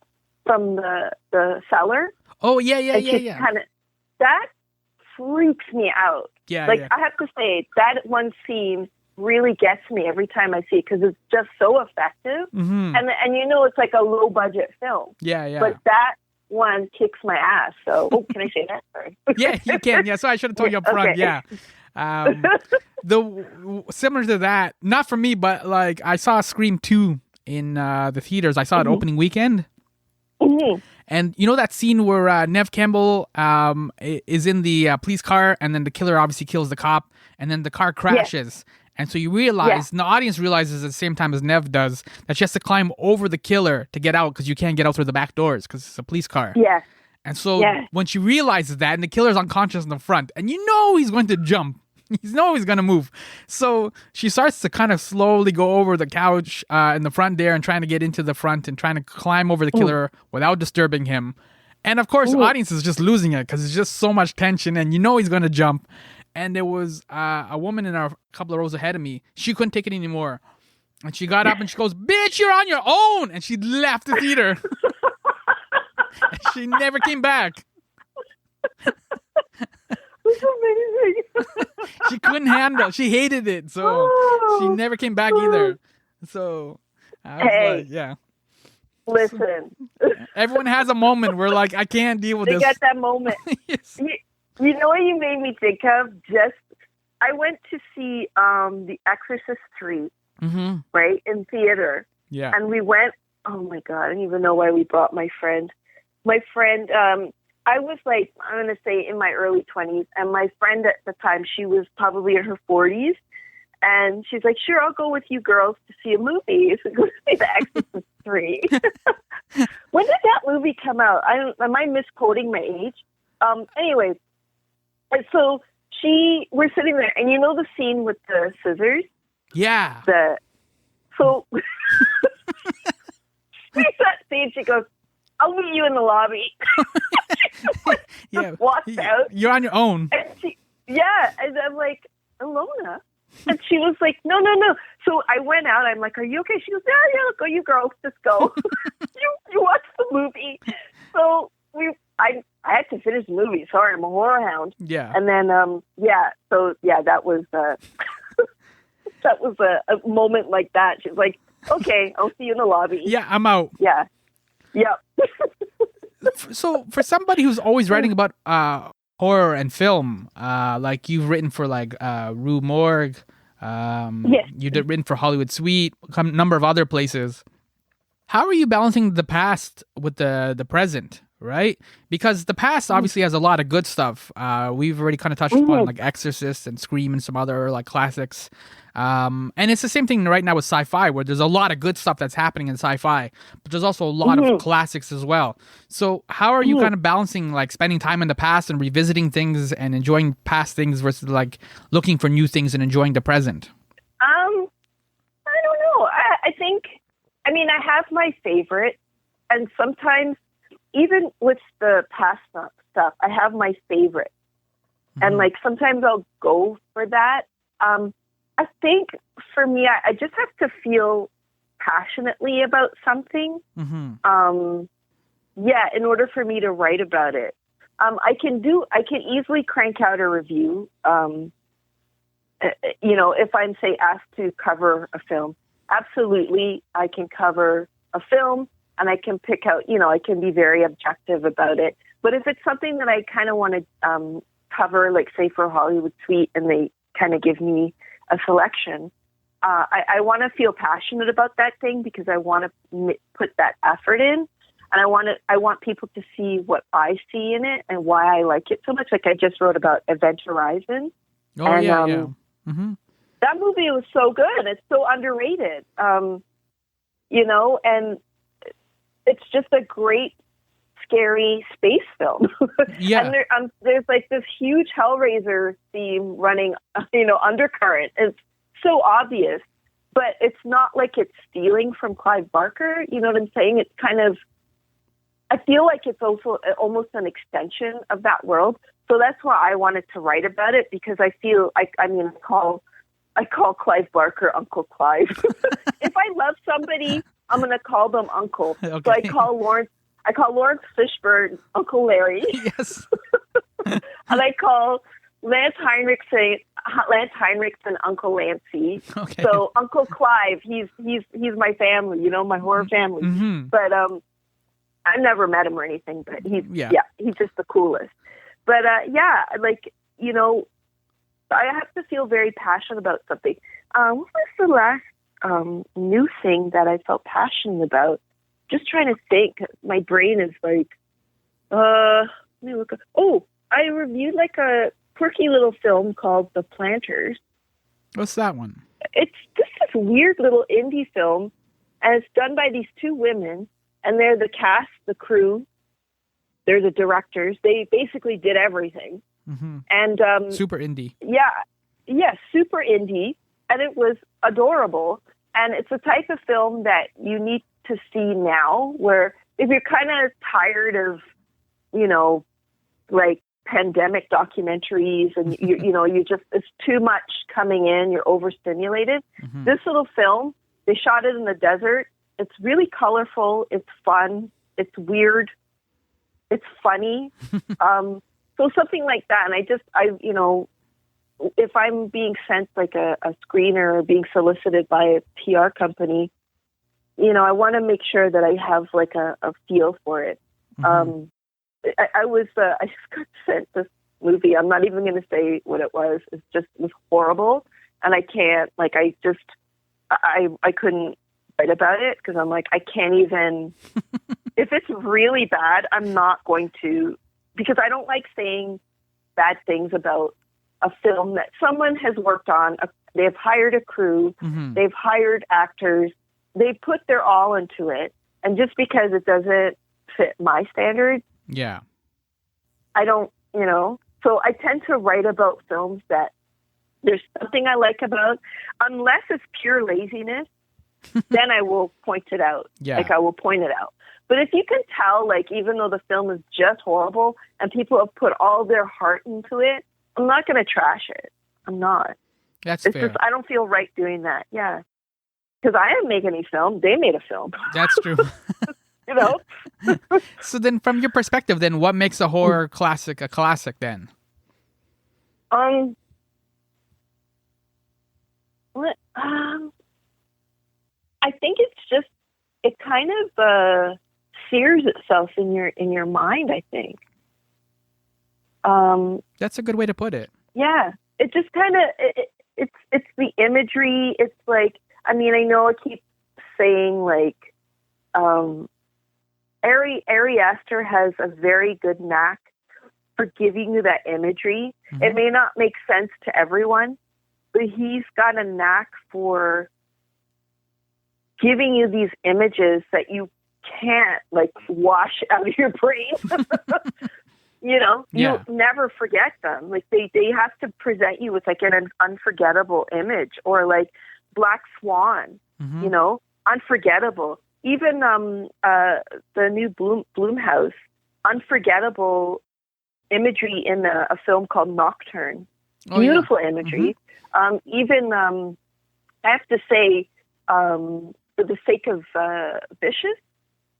from the cellar. Oh, yeah. That freaks me out. Yeah, I have to say, that one scene really gets me every time I see it because it's just so effective. Mm-hmm. And it's like a low budget film. Yeah. But that one kicks my ass. So, can I say that? Sorry. Yeah, you can. Yeah, so I should have told you up front. Okay. Yeah. Similar to that, not for me, but like I saw Scream 2 in the theaters. I saw it opening weekend. Mm-hmm. And you know that scene where Nev Campbell is in the police car, and then the killer obviously kills the cop, and then the car crashes. Yeah. And so you realize, and the audience realizes at the same time as Nev does, that she has to climb over the killer to get out because you can't get out through the back doors because it's a police car. Yeah. And so when she realizes that, and the killer's unconscious in the front, and he's going to jump. He's going to move. So she starts to kind of slowly go over the couch in the front there and trying to get into the front and trying to climb over the killer without disturbing him. And of course, the audience is just losing it because it's just so much tension and he's going to jump. And there was a woman in a couple of rows ahead of me. She couldn't take it anymore. And she got up and she goes, "Bitch, you're on your own." And she left the theater. And she never came back. It's amazing. She couldn't handle. She hated it, so she never came back either. So I was like, yeah. Listen. Everyone has a moment where like I can't deal with this. They get that moment. Yes. You know what you made me think of? I went to see The Exorcist 3, right, in theater. Yeah. And we went. Oh my God! I don't even know why we brought my friend. My friend. I was like, I'm going to say in my early 20s, and my friend at the time, she was probably in her 40s, and she's like, sure, I'll go with you girls to see a movie. So go see The Exorcist 3. When did that movie come out? Am I misquoting my age? Anyway, and so we're sitting there, and you know the scene with the scissors? Yeah. So that scene, she goes, "I'll meet you in the lobby." Yeah, walked out. You're on your own. And I'm like, "Alona," and she was like, "No." So I went out. I'm like, "Are you okay?" She goes, "Yeah, go, you girls, just go. you watch the movie." So I had to finish the movie. Sorry, I'm a horror hound. Yeah. And then that was that was a moment like that. She's like, "Okay, I'll see you in the lobby." Yeah, I'm out. Yeah. Yep. So for somebody who's always writing about horror and film, like you've written for like Rue Morgue, you've written for Hollywood Suite, a number of other places. How are you balancing the past with the present, right? Because the past obviously has a lot of good stuff. We've already kind of touched upon like Exorcist and Scream and some other like classics. And it's the same thing right now with sci-fi, where there's a lot of good stuff that's happening in sci-fi, but there's also a lot of classics as well. So how are you kind of balancing like spending time in the past and revisiting things and enjoying past things versus like looking for new things and enjoying the present? I don't know. I think, I mean, I have my favorite, and sometimes even with the past stuff, I have my favorite. And like sometimes I'll go for that. I think for me, I just have to feel passionately about something. In order for me to write about it. I can easily crank out a review. If I'm, say, asked to cover a film, absolutely, I can cover a film and I can pick out, I can be very objective about it. But if it's something that I kind of want to cover, like, say, for Hollywood Suite, and they kind of give me a selection, I want to feel passionate about that thing because I want to put that effort in. And I want people to see what I see in it and why I like it so much. Like I just wrote about Event Horizon. That movie was so good. It's so underrated. And it's just a great, scary space film. And there's like this huge Hellraiser theme running, undercurrent. It's so obvious, but it's not like it's stealing from Clive Barker. You know what I'm saying? It's kind of, I feel like it's also almost an extension of that world. So that's why I wanted to write about it, because I feel I call Clive Barker Uncle Clive. If I love somebody, I'm going to call them Uncle. Okay. So I call Lawrence Fishburne Uncle Larry. Yes. And I call Lance Heinrichsen Uncle Lancy. Okay. So Uncle Clive, he's my family, my horror family. But I've never met him or anything, but he's just the coolest. But I have to feel very passionate about something. What was the last new thing that I felt passionate about? Just trying to think. My brain is like, let me look up. Oh, I reviewed like a quirky little film called The Planters. What's that one? It's just this weird little indie film, and it's done by these two women. And they're the cast, the crew. They're the directors. They basically did everything. And super indie. Yeah, super indie. And it was adorable. And it's a type of film that you need to see now, where if you're kind of tired of, like pandemic documentaries, and you just, it's too much coming in, you're overstimulated. This little film, they shot it in the desert. It's really colorful. It's fun. It's weird. It's funny. So something like that. And if I'm being sent like a screener or being solicited by a PR company, I want to make sure that I have like a feel for it. I just got sent this movie. I'm not even going to say what it was. It was horrible. And I can't, like, I couldn't write about it because I'm like, I can't even, if it's really bad, I'm not going to, because I don't like saying bad things about a film that someone has worked on. They've hired a crew, they've hired actors, they put their all into it. And just because it doesn't fit my standards, I don't, so I tend to write about films that there's something I like about, unless it's pure laziness. Then I will point it out. Like I will point it out. But if you can tell, like, even though the film is just horrible and people have put all their heart into it, I'm not going to trash it. I'm not. It's fair. Just, I don't feel right doing that. Yeah. Because I didn't make any film. They made a film. That's true. So then from your perspective, then what makes a horror classic a classic then? I think it's just, it kind of sears itself in your mind, I think. That's a good way to put it. Yeah. It just kind of, it's the imagery. It's like, I mean, I know I keep saying like, Ari Aster has a very good knack for giving you that imagery. Mm-hmm. It may not make sense to everyone, but he's got a knack for giving you these images that you can't like wash out of your brain. You know, Yeah. you never forget them. Like they have to present you with like an unforgettable image, or like Black Swan, Mm-hmm. you know, unforgettable. Even the new Blumhouse, unforgettable imagery in a film called Nocturne. Beautiful imagery. Mm-hmm. Even I have to say, for the sake of Vicious,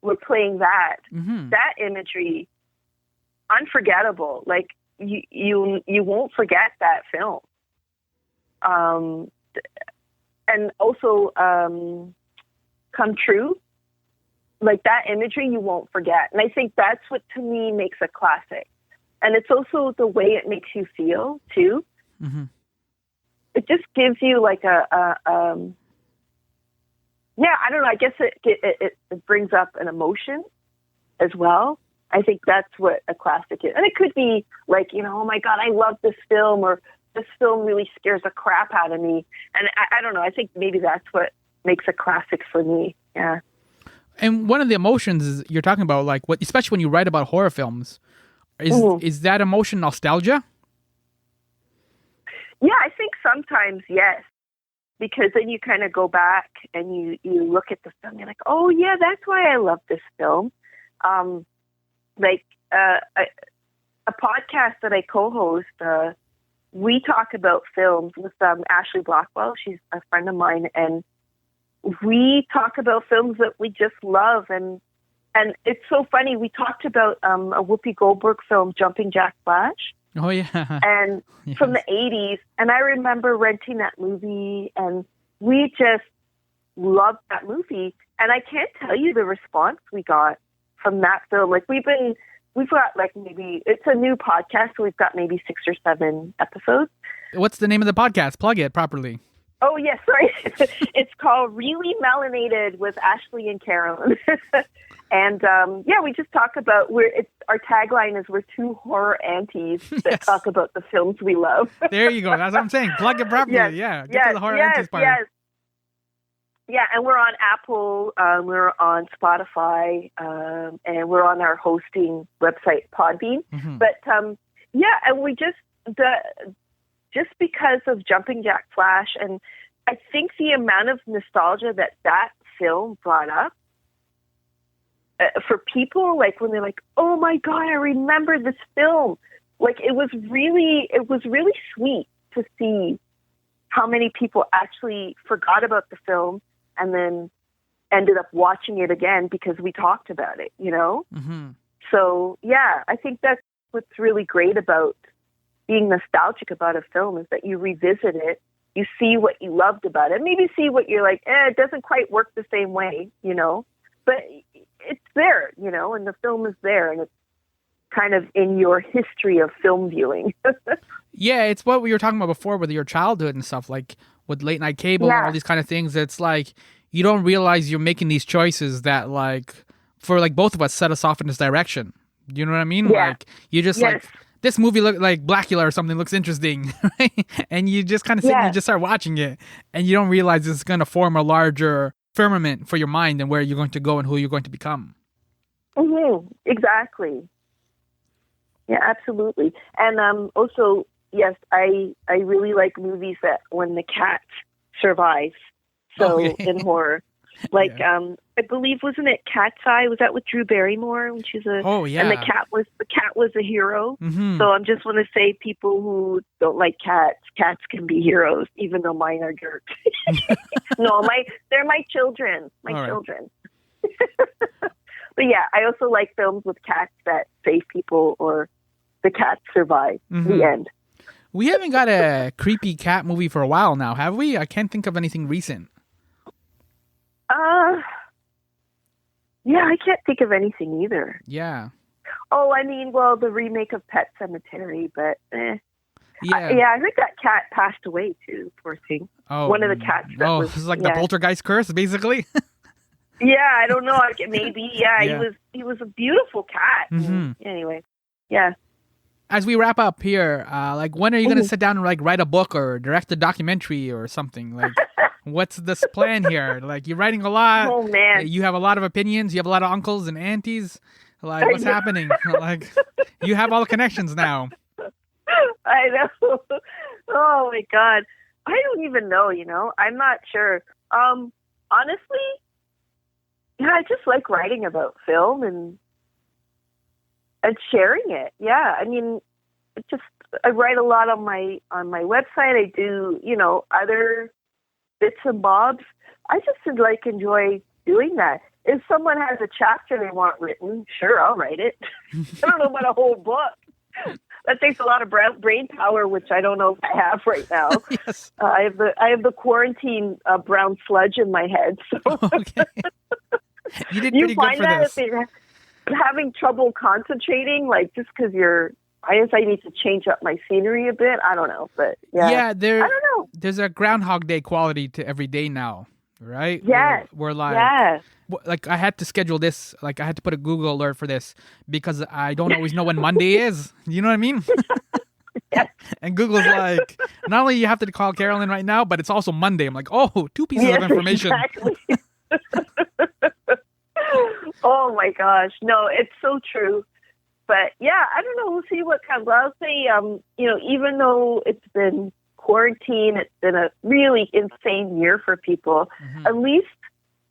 we're playing that. Mm-hmm. That imagery, unforgettable. Like you won't forget that film. And also Come True. Like that imagery you won't forget. And I think that's what to me makes a classic. And it's also the way it makes you feel too. Mm-hmm. It just gives you like I don't know. I guess it brings up an emotion as well. I think that's what a classic is. And it could be like, you know, oh my God, I love this film, or this film really scares the crap out of me. And I don't know. I think maybe that's what makes a classic for me. Yeah. And one of the emotions you're talking about, like what, especially when you write about horror films, is that emotion nostalgia? Yeah, I think sometimes, yes. Because then you kind of go back and you look at the film, you're like, oh yeah, that's why I love this film. Like a podcast that I co-host, we talk about films with Ashley Blackwell. She's a friend of mine, and we talk about films that we just love. And it's so funny. We talked about a Whoopi Goldberg film, Jumping Jack Flash. Oh yeah. And Yes. from the 80s. And I remember renting that movie, and we just loved that movie. And I can't tell you the response we got from that film. Like we've got like maybe, it's a new podcast, so we've got maybe 6 or 7 episodes. What's the name of the podcast? Plug it properly. Oh, yes, sorry. It's called Really Melanated with Ashley and Carolyn. And we just talk about our tagline is we're 2 horror aunties that talk about the films we love. There you go. That's what I'm saying. Plug it properly. Yes, Yeah. Get to the horror aunties part. Yes. Yeah, and we're on Apple, we're on Spotify, and we're on our hosting website, Podbean. Mm-hmm. But and we just because of Jumping Jack Flash, and I think the amount of nostalgia that film brought up for people, like when they're like, "Oh my God, I remember this film!" Like it was really sweet to see how many people actually forgot about the film and then ended up watching it again because we talked about it, you know? Mm-hmm. So, yeah, I think that's what's really great about being nostalgic about a film is that you revisit it, you see what you loved about it, maybe see what you're like, it doesn't quite work the same way, you know? But it's there, you know, and the film is there, and it's kind of in your history of film viewing. Yeah, it's what we were talking about before with your childhood and stuff, like with late night cable and all these kind of things. It's like you don't realize you're making these choices that, like, for like both of us, set us off in this direction. You know what I mean? Yeah. Like you just like this movie look like Blackula or something looks interesting, right? And you just kind of sit and you just start watching it, and you don't realize it's going to form a larger firmament for your mind and where you're going to go and who you're going to become. Mm-hmm. Exactly. Yeah, absolutely. And also, yes, I really like movies that when the cat survives. So in horror, like I believe, wasn't it Cat's Eye? Was that with Drew Barrymore when she's a? Oh yeah. And the cat was a hero. Mm-hmm. So I'm just want to say, people who don't like cats can be heroes, even though mine are jerks. No, they're my children. My children. But yeah, I also like films with cats that save people or the cats survive. Mm-hmm. The end. We haven't got a creepy cat movie for a while now, have we? I can't think of anything recent. Yeah, I can't think of anything either. Yeah. Oh, I mean, well, the remake of Pet Sematary, but Yeah. I heard that cat passed away too, poor thing. Oh, one of the cats. That this is like the yeah. poltergeist curse, basically. Yeah, I don't know. Maybe. Yeah, Yeah. he was a beautiful cat. Anyway, yeah. As we wrap up here, like when are you gonna Mhm. sit down and like write a book or direct a documentary or something? Like, what's this plan here? Like, you're writing a lot. Oh man, You have a lot of opinions. You have a lot of uncles and aunties. Like, I what's know. happening? Like, you have all the connections now. I know. Oh my god, I don't even know. I'm not sure. Honestly, yeah, I just like writing about film and sharing it. Yeah, I mean, I write a lot on my website. I do, other bits and bobs. I just enjoy doing that. If someone has a chapter they want written, sure, I'll write it. I don't know about a whole book. That takes a lot of brain power, which I don't know if I have right now. Yes. I have the quarantine brown sludge in my head. So Okay. You did you pretty good find for that this. if you're having trouble concentrating, like just because I guess I need to change up my scenery a bit. I don't know, but yeah, I don't know. There's a Groundhog Day quality to every day now, right? Yes, We're like, yes. like I had to schedule this. Like I had to put a Google alert for this because I don't always know when Monday is. You know what I mean? Yes. And Google's like, not only you have to call Carolyn right now, but it's also Monday. I'm like, oh, two pieces of information. Exactly. Oh my gosh, no, it's so true. But yeah, I don't know. We'll see what comes. I'll say, even though it's been quarantine, it's been a really insane year for people. At least,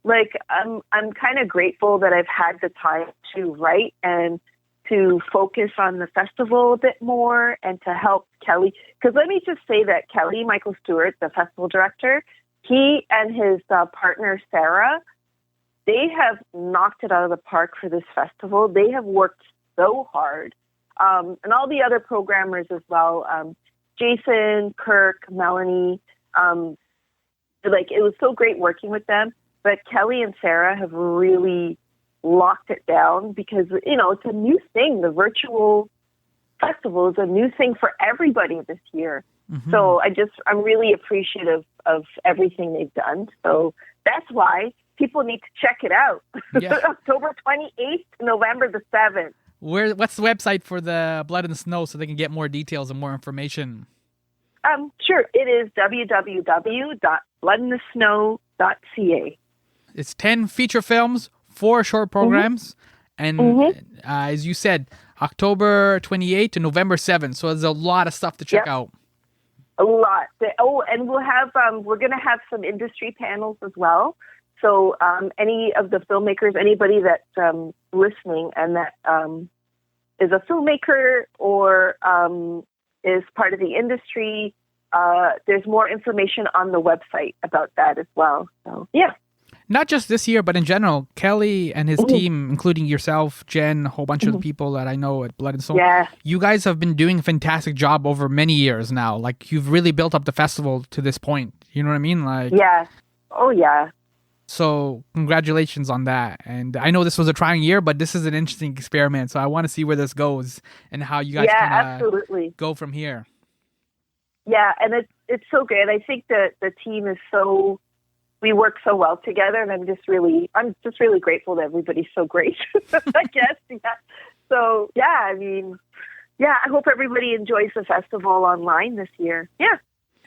like, I'm kind of grateful that I've had the time to write and to focus on the festival a bit more and to help Kelly. Because let me just say that Kelly, Michael Stewart, the festival director, he and his partner Sarah, they have knocked it out of the park for this festival. They have worked so hard. And all the other programmers as well. Jason, Kirk, Melanie. It was so great working with them. But Kelly and Sarah have really locked it down because, it's a new thing. The virtual festival is a new thing for everybody this year. So I'm really appreciative of everything they've done. So that's why people need to check it out. Yeah. October 28th to November the 7th. What's the website for the Blood in the Snow so they can get more details and more information? Sure. It is www.bloodinthesnow.ca. It's 10 feature films, 4 short programs, and as you said, October 28th to November 7th. So there's a lot of stuff to check out. A lot. And we'll have we're going to have some industry panels as well. So any of the filmmakers, anybody that's listening and that is a filmmaker or is part of the industry, there's more information on the website about that as well. So, yeah. Not just this year, but in general, Kelly and his team, including yourself, Jen, a whole bunch of the people that I know at Blood and Soul, you guys have been doing a fantastic job over many years now. Like, you've really built up the festival to this point. You know what I mean? Like, yeah. Oh, yeah. So congratulations on that. And I know this was a trying year, but this is an interesting experiment. So I want to see where this goes and how you guys absolutely go from here. Yeah, and it's so good. I think that the team is we work so well together, and I'm just really grateful that everybody's so great. I guess. Yeah. So I mean, I hope everybody enjoys the festival online this year. Yeah.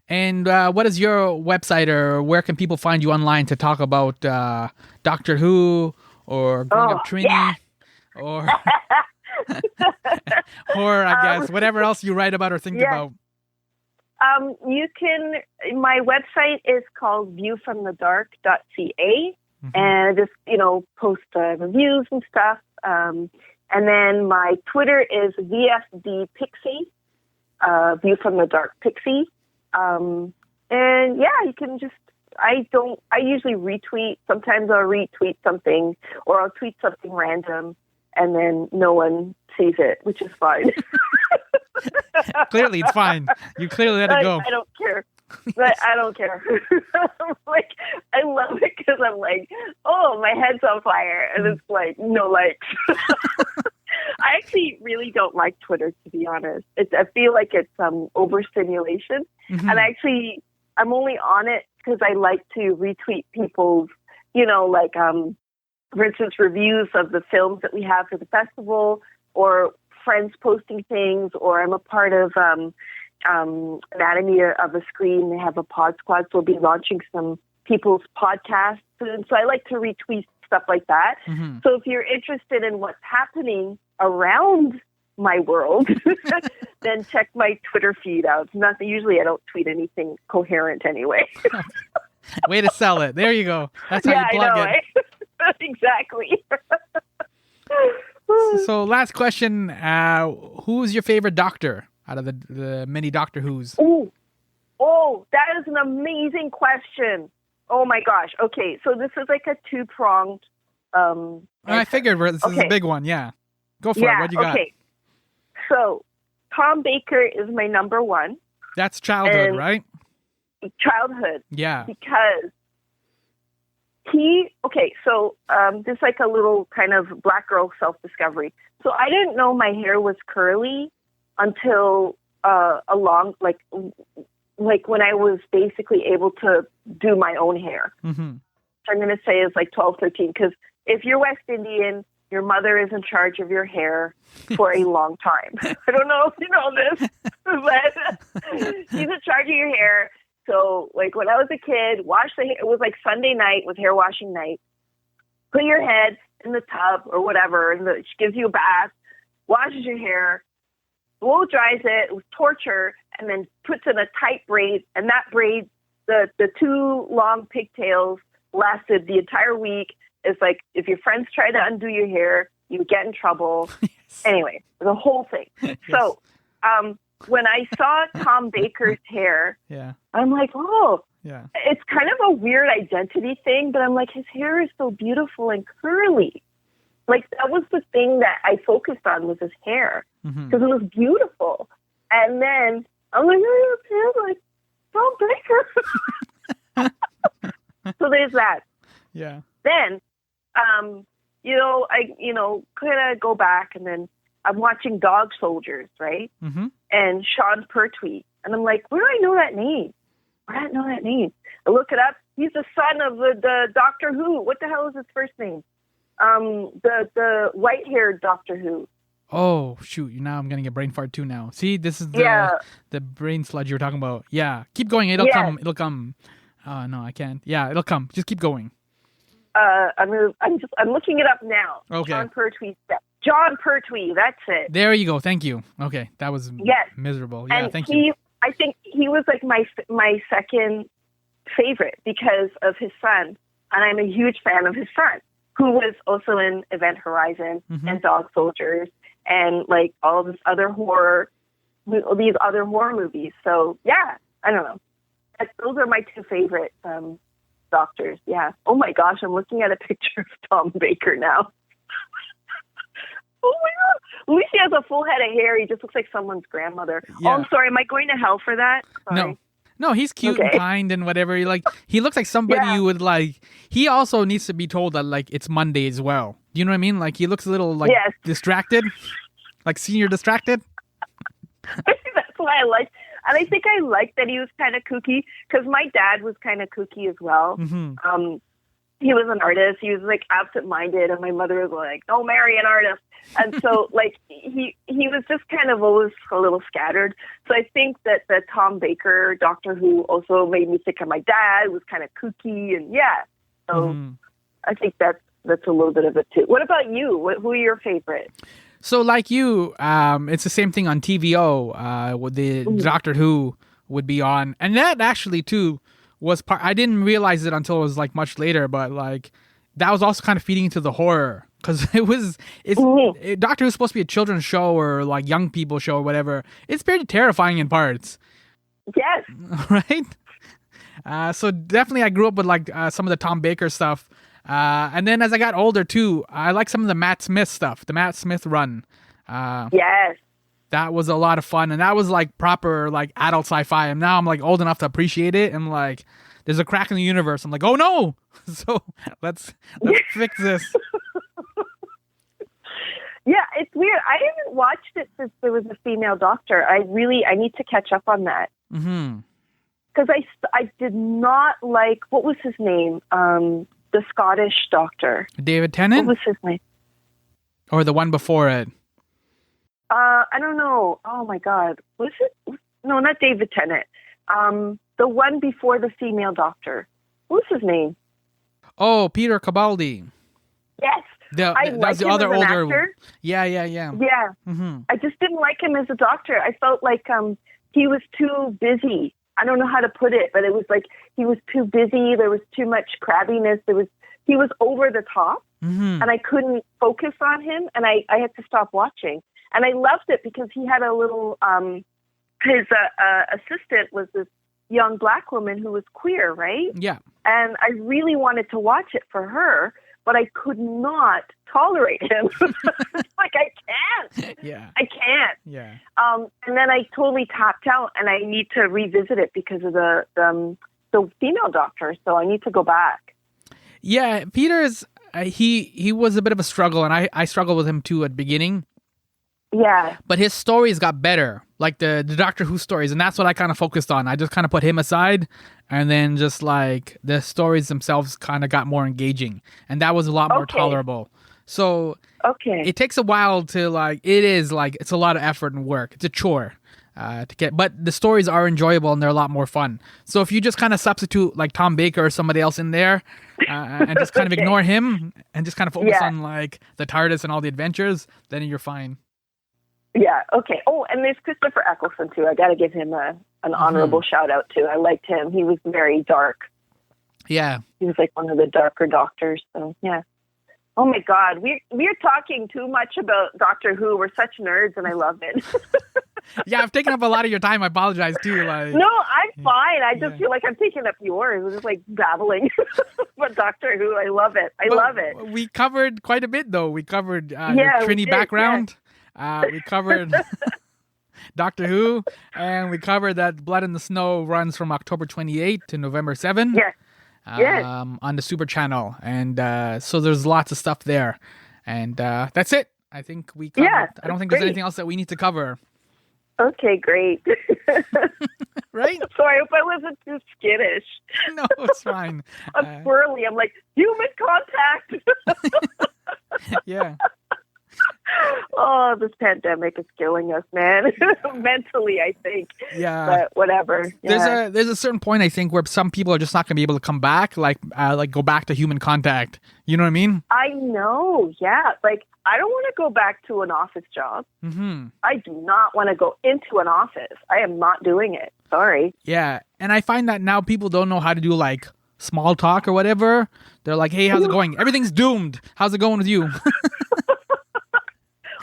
And what is your website, or where can people find you online to talk about Doctor Who or Growing Up Trini, or or I guess whatever else you write about or think about? You can. My website is called viewfromthedark.ca, and I just post reviews and stuff. And then my Twitter is VFD Pixie, View from the Dark Pixie. And you can just, I usually retweet. Sometimes I'll retweet something or I'll tweet something random and then no one sees it, which is fine. Clearly, it's fine. You clearly let it go. I don't care. But I don't care. I love it because I'm like, oh, my head's on fire. And it's like, no likes. I actually really don't like Twitter, to be honest. I feel like it's overstimulation. And I'm only on it because I like to retweet people's, for instance, reviews of the films that we have for the festival, or friends posting things, or I'm a part of Anatomy of a Screen. They have a pod squad, so we'll be launching some people's podcasts soon. So I like to retweet stuff like that. Mm-hmm. So if you're interested in what's happening around my world, then check my Twitter feed out. It's nothing. Usually I don't tweet anything coherent anyway. Way to sell it. There you go. That's how you plug it. Eh? Exactly. So last question, who's your favorite doctor out of the many Doctor Who's? Oh, that is an amazing question. Oh my gosh. Okay, so this is like a two-pronged I figured this is a big one. Yeah. Go for it. What you got? Okay. So Tom Baker is my number one. That's childhood, right? Childhood. Yeah. Because this is like a little kind of black girl self-discovery. So I didn't know my hair was curly until like when I was basically able to do my own hair. Mm-hmm. So I'm going to say it's like 12, 13, because if you're West Indian, your mother is in charge of your hair for a long time. I don't know if you know this, but she's in charge of your hair. So, like, when I was a kid, wash the hair. It was like Sunday night was hair washing night. Put your head in the tub or whatever, and she gives you a bath, washes your hair, blow dries it with torture, and then puts in a tight braid. And that braid, the two long pigtails lasted the entire week. It's like if your friends try to undo your hair, you would get in trouble. Yes. Anyway, the whole thing. Yes. So, when I saw Tom Baker's hair, I'm like, it's kind of a weird identity thing, but I'm like, his hair is so beautiful and curly. Like, that was the thing that I focused on, was his hair, because it was beautiful. And then I'm like, oh, his hair like Tom Baker. So there's that. Yeah. Then, I kind of go back, and then I'm watching Dog Soldiers, right? Mm-hmm. And Sean Pertwee. And I'm like, where do I know that name? I look it up. He's the son of the Doctor Who. What the hell is his first name? The white-haired Doctor Who. Oh, shoot. Now I'm going to get brain fart too now. See, this is the brain sludge you were talking about. Yeah. Keep going. It'll come. It'll come. No, I can't. Yeah, it'll come. Just keep going. I'm looking it up now. Okay. Sean Pertwee. John Pertwee, that's it. There you go. Thank you. Okay, that was miserable. Yeah, and thank you. I think he was like my second favorite because of his son, and I'm a huge fan of his son, who was also in Event Horizon and Dog Soldiers and like all these other horror movies. So yeah, I don't know. Those are my two favorite doctors. Yeah. Oh my gosh, I'm looking at a picture of Tom Baker now. Oh my God. At least he has a full head of hair. He just looks like someone's grandmother. Yeah. Oh, I'm sorry. Am I going to hell for that? Sorry. No, he's cute and kind and whatever. He looks like somebody you would like. He also needs to be told that like it's Monday as well. Do you know what I mean? Like he looks a little like distracted, like senior distracted. That's why I like. And I think I like that he was kind of kooky because my dad was kind of kooky as well. Mm-hmm. He was an artist. He was like absent-minded, and my mother was like, "Don't marry an artist." And so, like, he was just kind of always a little scattered. So I think that the Tom Baker Doctor Who also made me think of my dad. Was kind of kooky, and so I think that's a little bit of it too. What about you? Who are your favorite? So, like you, it's the same thing on TVO. With the Doctor Who would be on, and that actually too was part. I didn't realize it until it was like much later, but like that was also kind of feeding into the horror because Doctor Who's supposed to be a children's show or like young people show or whatever. It's pretty terrifying in parts. Yes. Right. So definitely, I grew up with like some of the Tom Baker stuff, and then as I got older too, I like some of the Matt Smith stuff, the Matt Smith run. Yes. That was a lot of fun, and that was like proper like adult sci-fi. And now I'm like old enough to appreciate it, and like there's a crack in the universe. I'm like, oh no! So let's fix this. Yeah, it's weird. I haven't watched it since there was a female doctor. I need to catch up on that. Mm-hmm. Because I did not like, what was his name? the Scottish doctor. David Tennant? What was his name? Or the one before it? I don't know. Oh my God. Was it? No, not David Tennant. The one before the female doctor. What was his name? Oh, Peter Capaldi. Yes. I that's the him other as an older. actor. Yeah. Yeah. Mm-hmm. I just didn't like him as a doctor. I felt like he was too busy. I don't know how to put it, but it was like he was too busy. There was too much crabbiness. He was over the top, and I couldn't focus on him, and I had to stop watching. And I loved it because he had a little. His assistant was this young black woman who was queer, right? Yeah. And I really wanted to watch it for her, but I could not tolerate him. Like, I can't. Yeah. I can't. Yeah. And then I totally tapped out, and I need to revisit it because of the female doctor. So I need to go back. Yeah, Peter's he was a bit of a struggle, and I struggled with him too at the beginning. Yeah. But his stories got better, like the Doctor Who stories, and that's what I kind of focused on. I just kind of put him aside, and then just like the stories themselves kind of got more engaging, and that was a lot more tolerable. So it takes a while to it's a lot of effort and work. It's a chore to get, but the stories are enjoyable and they're a lot more fun. So if you just kind of substitute like Tom Baker or somebody else in there, and just kind of ignore him and just kind of focus on like the TARDIS and all the adventures, then you're fine. Yeah, okay. Oh, and there's Christopher Eccleston, too. I got to give him an honorable shout-out, too. I liked him. He was very dark. Yeah. He was like one of the darker doctors, so, yeah. Oh, my God. We're talking too much about Doctor Who. We're such nerds, and I love it. Yeah, I've taken up a lot of your time. I apologize, too. No, I'm fine. I just feel like I'm taking up yours. We're just, like, babbling. But Doctor Who, I love it. I love it. We covered quite a bit, though. We covered your Trini background. Yeah. We covered Doctor Who, and we covered that Blood in the Snow runs from October 28 to November 7 on the Super Channel. And so there's lots of stuff there. And that's it. I think we covered. Yeah, I don't think there's anything else that we need to cover. Okay, great. Right? So I hope I wasn't too skittish. No, it's fine. I'm swirly. I'm like, human contact. Yeah. Oh, this pandemic is killing us, man. Mentally, I think. Yeah. But whatever. Yeah. There's a certain point, I think, where some people are just not going to be able to come back, like go back to human contact. You know what I mean? I know. Yeah. Like, I don't want to go back to an office job. Mm-hmm. I do not want to go into an office. I am not doing it. Sorry. Yeah. And I find that now people don't know how to do like small talk or whatever. They're like, hey, how's it going? Everything's doomed. How's it going with you?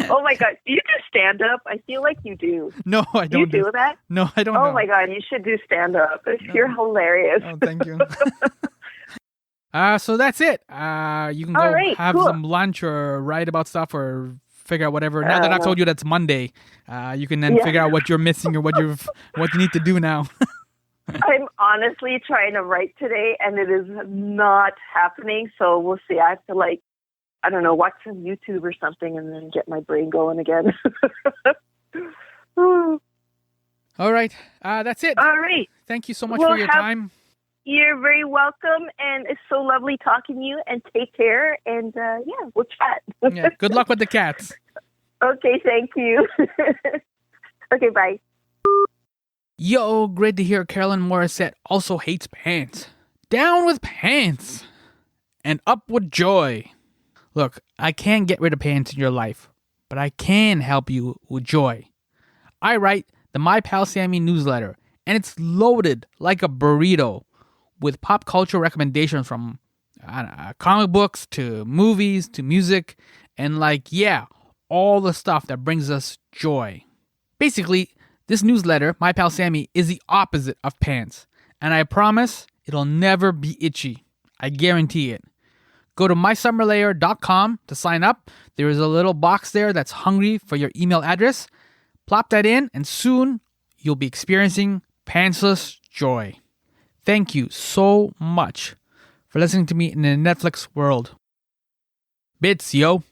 Oh my God. Do you do stand up? I feel like you do. No, I don't. Do you do that? No, I don't. Oh my God. You should do stand up. You're hilarious. Oh, thank you. So that's it. You can go have some lunch or write about stuff or figure out whatever. Now that I've told you that's Monday, you can then figure out what you're missing or what you need to do now. I'm honestly trying to write today, and it is not happening. So we'll see. I have to watch some YouTube or something, and then get my brain going again. All right. That's it. All right. Thank you so much for your time. You're very welcome, and it's so lovely talking to you, and take care, and we'll chat. Yeah. Good luck with the cats. Okay, thank you. Okay, bye. Yo, great to hear Carolyn Mauricette also hates pants. Down with pants. And up with joy. Look, I can't get rid of pants in your life, but I can help you with joy. I write the My Pal Sammy newsletter, and it's loaded like a burrito with pop culture recommendations from comic books to movies to music and all the stuff that brings us joy. Basically, this newsletter, My Pal Sammy, is the opposite of pants, and I promise it'll never be itchy. I guarantee it. Go to mysummerlayer.com to sign up. There is a little box there that's hungry for your email address. Plop that in, and soon you'll be experiencing pantsless joy. Thank you so much for listening to me in the Netflix world. Bits, yo.